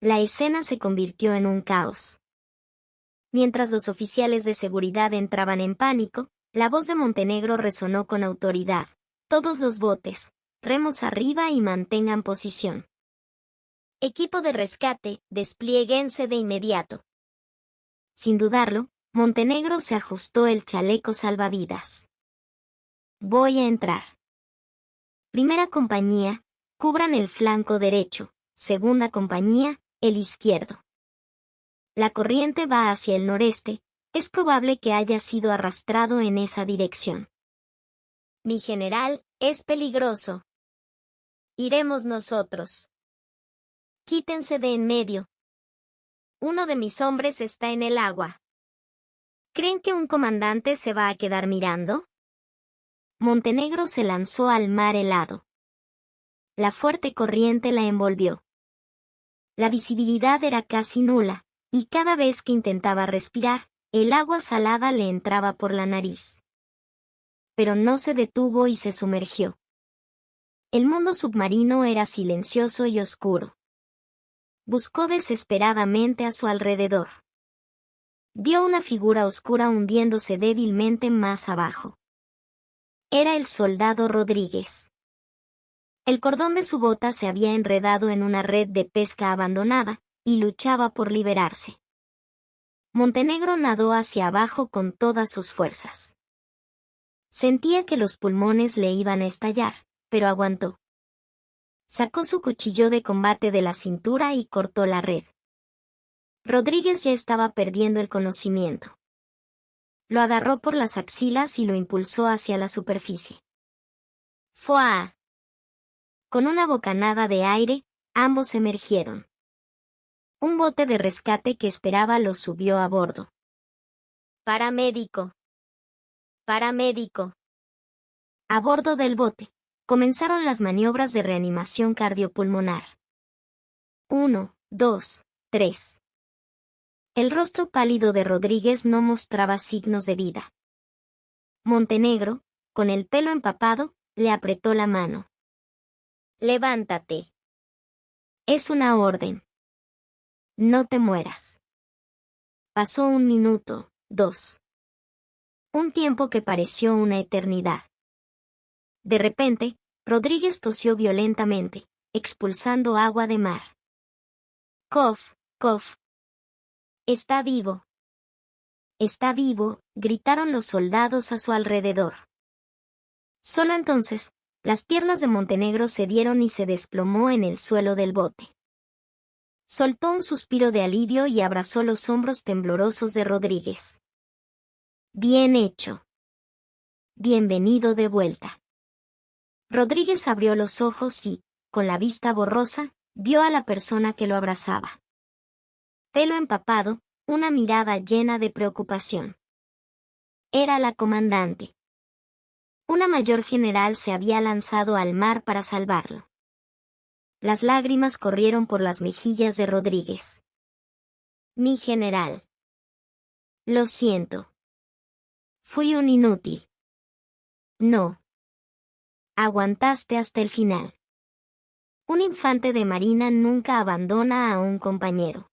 La escena se convirtió en un caos. Mientras los oficiales de seguridad entraban en pánico, la voz de Montenegro resonó con autoridad. Todos los botes, remos arriba y mantengan posición. Equipo de rescate, desplieguense de inmediato. Sin dudarlo, Montenegro se ajustó el chaleco salvavidas. Voy a entrar. Primera compañía, cubran el flanco derecho. Segunda compañía, el izquierdo. La corriente va hacia el noreste, es probable que haya sido arrastrado en esa dirección. Mi general, es peligroso. Iremos nosotros. Quítense de en medio. Uno de mis hombres está en el agua. ¿Creen que un comandante se va a quedar mirando? Montenegro se lanzó al mar helado. La fuerte corriente la envolvió. La visibilidad era casi nula, y cada vez que intentaba respirar, el agua salada le entraba por la nariz. Pero no se detuvo y se sumergió. El mundo submarino era silencioso y oscuro. Buscó desesperadamente a su alrededor. Vio una figura oscura hundiéndose débilmente más abajo. Era el soldado Rodríguez. El cordón de su bota se había enredado en una red de pesca abandonada, y luchaba por liberarse. Montenegro nadó hacia abajo con todas sus fuerzas. Sentía que los pulmones le iban a estallar, pero aguantó. Sacó su cuchillo de combate de la cintura y cortó la red. Rodríguez ya estaba perdiendo el conocimiento. Lo agarró por las axilas y lo impulsó hacia la superficie. ¡Fua! Con una bocanada de aire, ambos emergieron. Un bote de rescate que esperaba los subió a bordo. Paramédico. Paramédico. A bordo del bote, comenzaron las maniobras de reanimación cardiopulmonar. 1, 2, 3. El rostro pálido de Rodríguez no mostraba signos de vida. Montenegro, con el pelo empapado, le apretó la mano. Levántate. Es una orden. No te mueras. Pasó 1 minuto, 2. Un tiempo que pareció una eternidad. De repente, Rodríguez tosió violentamente, expulsando agua de mar. Cof, cof. Está vivo. Está vivo, gritaron los soldados a su alrededor. Solo entonces, las piernas de Montenegro cedieron y se desplomó en el suelo del bote. Soltó un suspiro de alivio y abrazó los hombros temblorosos de Rodríguez. Bien hecho. Bienvenido de vuelta. Rodríguez abrió los ojos y, con la vista borrosa, vio a la persona que lo abrazaba. Pelo empapado, una mirada llena de preocupación. Era la comandante. Una mayor general se había lanzado al mar para salvarlo. Las lágrimas corrieron por las mejillas de Rodríguez. Mi general. Lo siento. Fui un inútil. No. Aguantaste hasta el final. Un infante de marina nunca abandona a un compañero.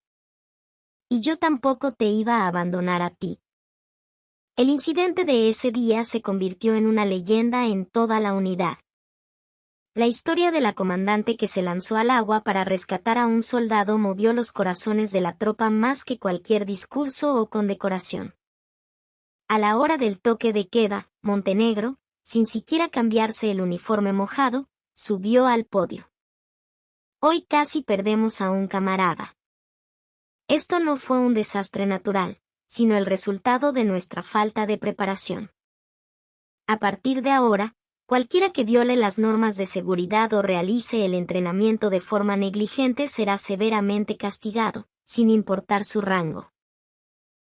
Y yo tampoco te iba a abandonar a ti. El incidente de ese día se convirtió en una leyenda en toda la unidad. La historia de la comandante que se lanzó al agua para rescatar a un soldado movió los corazones de la tropa más que cualquier discurso o condecoración. A la hora del toque de queda, Montenegro, sin siquiera cambiarse el uniforme mojado, subió al podio. Hoy casi perdemos a un camarada. Esto no fue un desastre natural, sino el resultado de nuestra falta de preparación. A partir de ahora, cualquiera que viole las normas de seguridad o realice el entrenamiento de forma negligente será severamente castigado, sin importar su rango.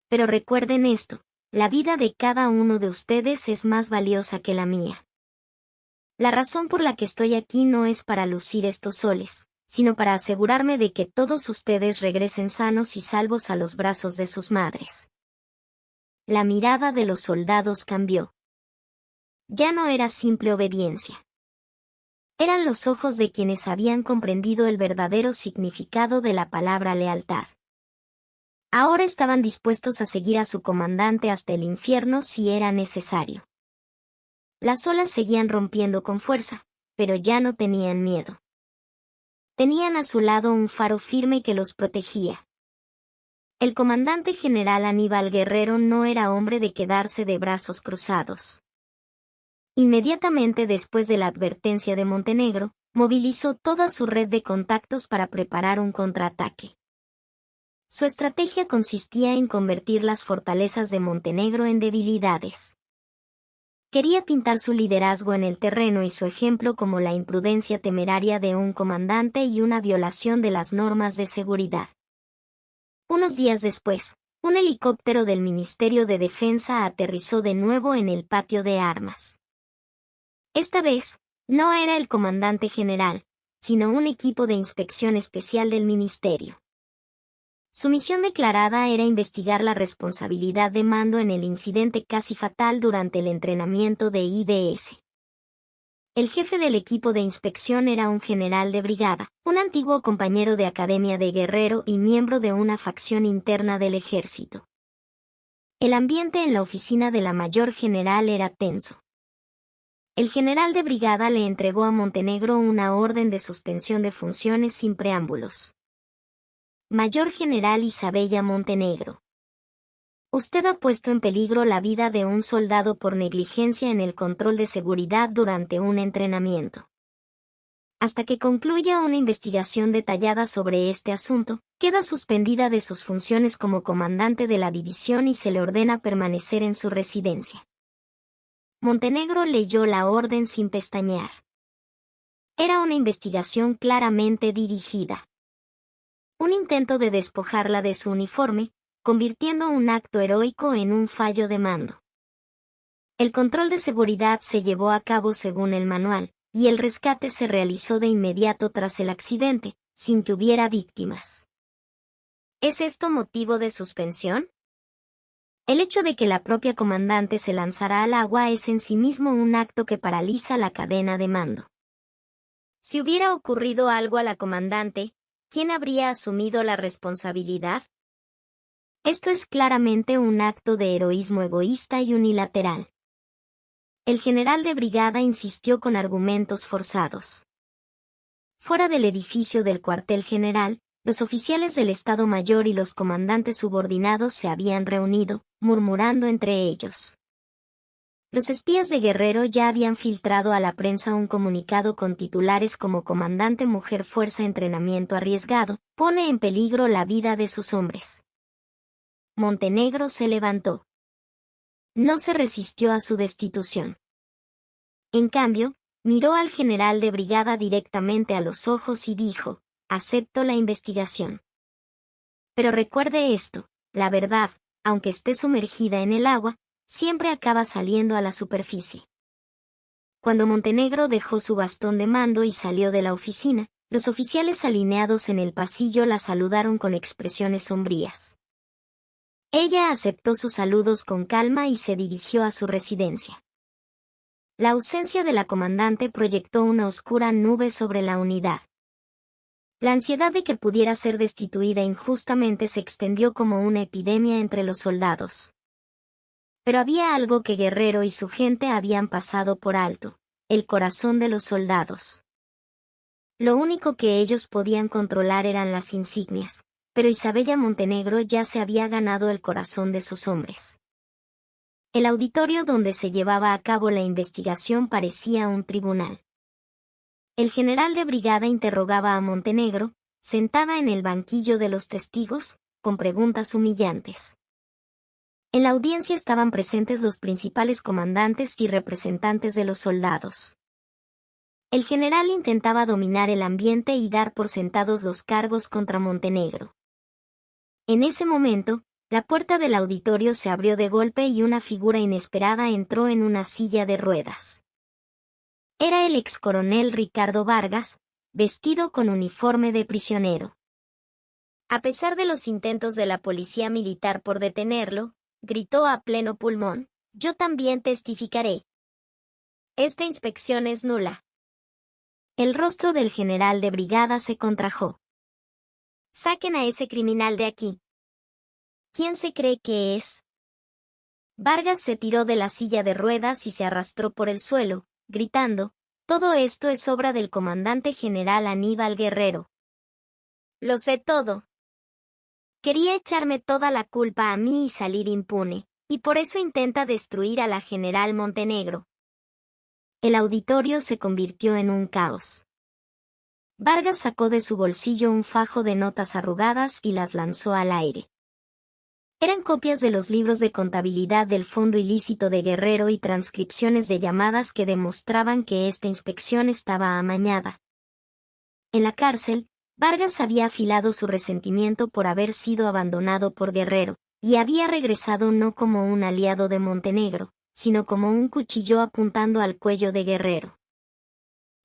Pero recuerden esto, la vida de cada uno de ustedes es más valiosa que la mía. La razón por la que estoy aquí no es para lucir estos soles, sino para asegurarme de que todos ustedes regresen sanos y salvos a los brazos de sus madres. La mirada de los soldados cambió. Ya no era simple obediencia. Eran los ojos de quienes habían comprendido el verdadero significado de la palabra lealtad. Ahora estaban dispuestos a seguir a su comandante hasta el infierno si era necesario. Las olas seguían rompiendo con fuerza, pero ya no tenían miedo. Tenían a su lado un faro firme que los protegía. El comandante general Aníbal Guerrero no era hombre de quedarse de brazos cruzados. Inmediatamente después de la advertencia de Montenegro, movilizó toda su red de contactos para preparar un contraataque. Su estrategia consistía en convertir las fortalezas de Montenegro en debilidades. Quería pintar su liderazgo en el terreno y su ejemplo como la imprudencia temeraria de un comandante y una violación de las normas de seguridad. Unos días después, un helicóptero del Ministerio de Defensa aterrizó de nuevo en el patio de armas. Esta vez, no era el comandante general, sino un equipo de inspección especial del ministerio. Su misión declarada era investigar la responsabilidad de mando en el incidente casi fatal durante el entrenamiento de IBS. El jefe del equipo de inspección era un general de brigada, un antiguo compañero de academia de Guerrero y miembro de una facción interna del ejército. El ambiente en la oficina de la mayor general era tenso. El general de brigada le entregó a Montenegro una orden de suspensión de funciones sin preámbulos. Mayor General Isabella Montenegro. Usted ha puesto en peligro la vida de un soldado por negligencia en el control de seguridad durante un entrenamiento. Hasta que concluya una investigación detallada sobre este asunto, queda suspendida de sus funciones como comandante de la división y se le ordena permanecer en su residencia. Montenegro leyó la orden sin pestañear. Era una investigación claramente dirigida. Un intento de despojarla de su uniforme, convirtiendo un acto heroico en un fallo de mando. El control de seguridad se llevó a cabo según el manual, y el rescate se realizó de inmediato tras el accidente, sin que hubiera víctimas. ¿Es esto motivo de suspensión? El hecho de que la propia comandante se lanzara al agua es en sí mismo un acto que paraliza la cadena de mando. Si hubiera ocurrido algo a la comandante, ¿quién habría asumido la responsabilidad? Esto es claramente un acto de heroísmo egoísta y unilateral. El general de brigada insistió con argumentos forzados. Fuera del edificio del cuartel general, los oficiales del Estado Mayor y los comandantes subordinados se habían reunido, murmurando entre ellos. Los espías de Guerrero ya habían filtrado a la prensa un comunicado con titulares como Comandante Mujer Fuerza Entrenamiento Arriesgado, pone en peligro la vida de sus hombres. Montenegro se levantó. No se resistió a su destitución. En cambio, miró al general de brigada directamente a los ojos y dijo, acepto la investigación. Pero recuerde esto, la verdad, aunque esté sumergida en el agua, siempre acaba saliendo a la superficie. Cuando Montenegro dejó su bastón de mando y salió de la oficina, los oficiales alineados en el pasillo la saludaron con expresiones sombrías. Ella aceptó sus saludos con calma y se dirigió a su residencia. La ausencia de la comandante proyectó una oscura nube sobre la unidad. La ansiedad de que pudiera ser destituida injustamente se extendió como una epidemia entre los soldados. Pero había algo que Guerrero y su gente habían pasado por alto: el corazón de los soldados. Lo único que ellos podían controlar eran las insignias, pero Isabella Montenegro ya se había ganado el corazón de sus hombres. El auditorio donde se llevaba a cabo la investigación parecía un tribunal. El general de brigada interrogaba a Montenegro, sentada en el banquillo de los testigos, con preguntas humillantes. En la audiencia estaban presentes los principales comandantes y representantes de los soldados. El general intentaba dominar el ambiente y dar por sentados los cargos contra Montenegro. En ese momento, la puerta del auditorio se abrió de golpe y una figura inesperada entró en una silla de ruedas. Era el excoronel Ricardo Vargas, vestido con uniforme de prisionero. A pesar de los intentos de la policía militar por detenerlo, gritó a pleno pulmón: «Yo también testificaré. Esta inspección es nula». El rostro del general de brigada se contrajo. «Saquen a ese criminal de aquí». «¿Quién se cree que es?». Vargas se tiró de la silla de ruedas y se arrastró por el suelo, gritando: «Todo esto es obra del comandante general Aníbal Guerrero. Lo sé todo. Quería echarme toda la culpa a mí y salir impune, y por eso intenta destruir a la general Montenegro». El auditorio se convirtió en un caos. Vargas sacó de su bolsillo un fajo de notas arrugadas y las lanzó al aire. Eran copias de los libros de contabilidad del Fondo Ilícito de Guerrero y transcripciones de llamadas que demostraban que esta inspección estaba amañada. En la cárcel, Vargas había afilado su resentimiento por haber sido abandonado por Guerrero, y había regresado no como un aliado de Montenegro, sino como un cuchillo apuntando al cuello de Guerrero.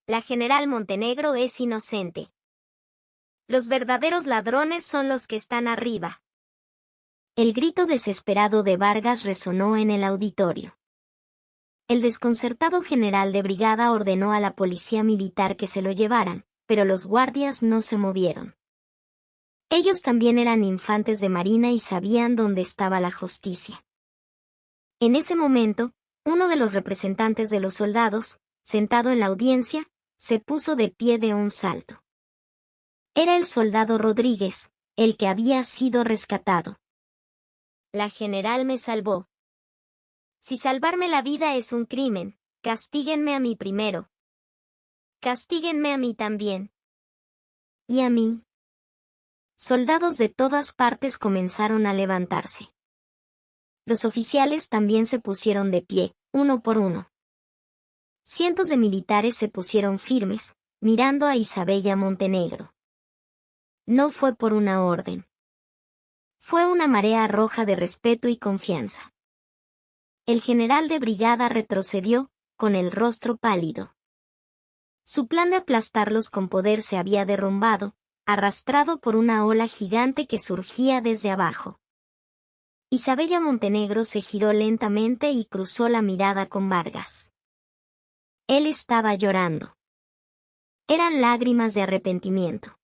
La general Montenegro es inocente. Los verdaderos ladrones son los que están arriba. El grito desesperado de Vargas resonó en el auditorio. El desconcertado general de brigada ordenó a la policía militar que se lo llevaran, pero los guardias no se movieron. Ellos también eran infantes de marina y sabían dónde estaba la justicia. En ese momento, uno de los representantes de los soldados, sentado en la audiencia, se puso de pie de un salto. Era el soldado Rodríguez, el que había sido rescatado. «La general me salvó. Si salvarme la vida es un crimen, castíguenme a mí primero. Castíguenme a mí también». «¿Y a mí?». Soldados de todas partes comenzaron a levantarse. Los oficiales también se pusieron de pie, uno por uno. Cientos de militares se pusieron firmes, mirando a Isabella Montenegro. No fue por una orden. Fue una marea roja de respeto y confianza. El general de brigada retrocedió, con el rostro pálido. Su plan de aplastarlos con poder se había derrumbado, arrastrado por una ola gigante que surgía desde abajo. Isabella Montenegro se giró lentamente y cruzó la mirada con Vargas. Él estaba llorando. Eran lágrimas de arrepentimiento.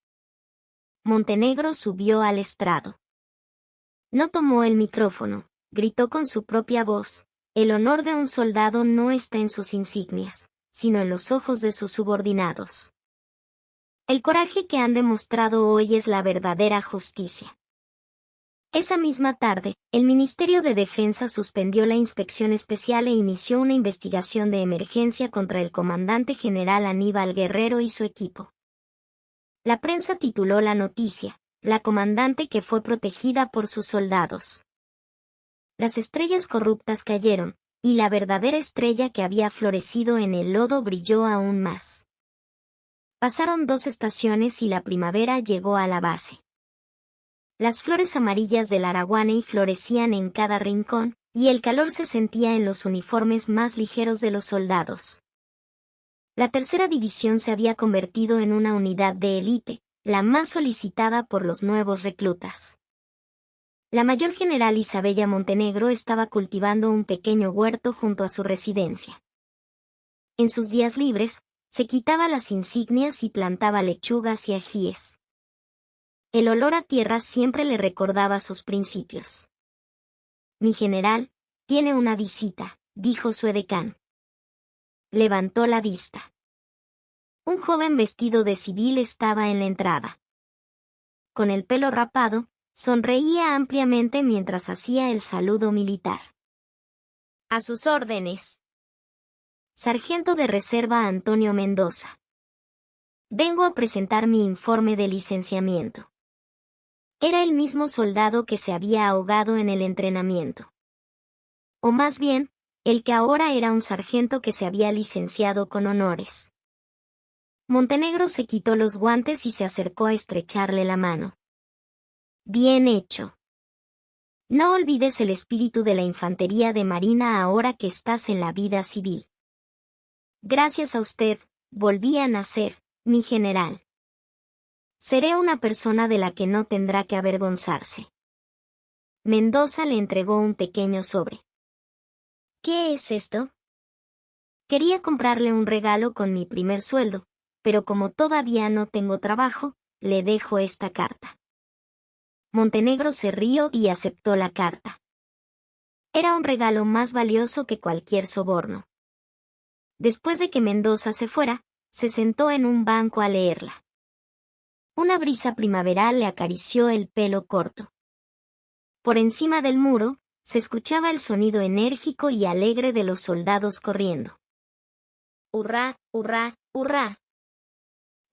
Montenegro subió al estrado. No tomó el micrófono, gritó con su propia voz: «El honor de un soldado no está en sus insignias, sino en los ojos de sus subordinados. El coraje que han demostrado hoy es la verdadera justicia». Esa misma tarde, el Ministerio de Defensa suspendió la inspección especial e inició una investigación de emergencia contra el comandante general Aníbal Guerrero y su equipo. La prensa tituló la noticia: «La comandante que fue protegida por sus soldados». Las estrellas corruptas cayeron, y la verdadera estrella que había florecido en el lodo brilló aún más. Pasaron 2 estaciones y la primavera llegó a la base. Las flores amarillas del araguaney florecían en cada rincón, y el calor se sentía en los uniformes más ligeros de los soldados. La tercera división se había convertido en una unidad de élite, la más solicitada por los nuevos reclutas. La mayor general Isabella Montenegro estaba cultivando un pequeño huerto junto a su residencia. En sus días libres, se quitaba las insignias y plantaba lechugas y ajíes. El olor a tierra siempre le recordaba sus principios. «Mi general, tiene una visita», dijo su edecán. Levantó la vista. Un joven vestido de civil estaba en la entrada. Con el pelo rapado, sonreía ampliamente mientras hacía el saludo militar. «A sus órdenes». Sargento de reserva Antonio Mendoza. Vengo a presentar mi informe de licenciamiento. Era el mismo soldado que se había ahogado en el entrenamiento. O más bien, el que ahora era un sargento que se había licenciado con honores. Montenegro se quitó los guantes y se acercó a estrecharle la mano. «Bien hecho. No olvides el espíritu de la infantería de marina ahora que estás en la vida civil. Gracias a usted, volví a nacer, mi general. Seré una persona de la que no tendrá que avergonzarse». Mendoza le entregó un pequeño sobre. «¿Qué es esto?» «Quería comprarle un regalo con mi primer sueldo, pero como todavía no tengo trabajo, le dejo esta carta». Montenegro se rió y aceptó la carta. Era un regalo más valioso que cualquier soborno. Después de que Mendoza se fuera, se sentó en un banco a leerla. Una brisa primaveral le acarició el pelo corto. Por encima del muro, se escuchaba el sonido enérgico y alegre de los soldados corriendo. «¡Hurra, hurra, hurra!».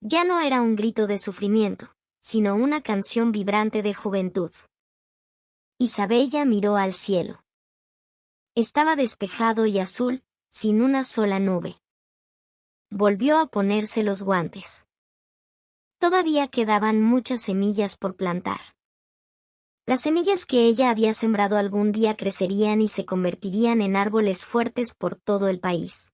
Ya no era un grito de sufrimiento, sino una canción vibrante de juventud. Isabella miró al cielo. Estaba despejado y azul, sin una sola nube. Volvió a ponerse los guantes. Todavía quedaban muchas semillas por plantar. Las semillas que ella había sembrado algún día crecerían y se convertirían en árboles fuertes por todo el país.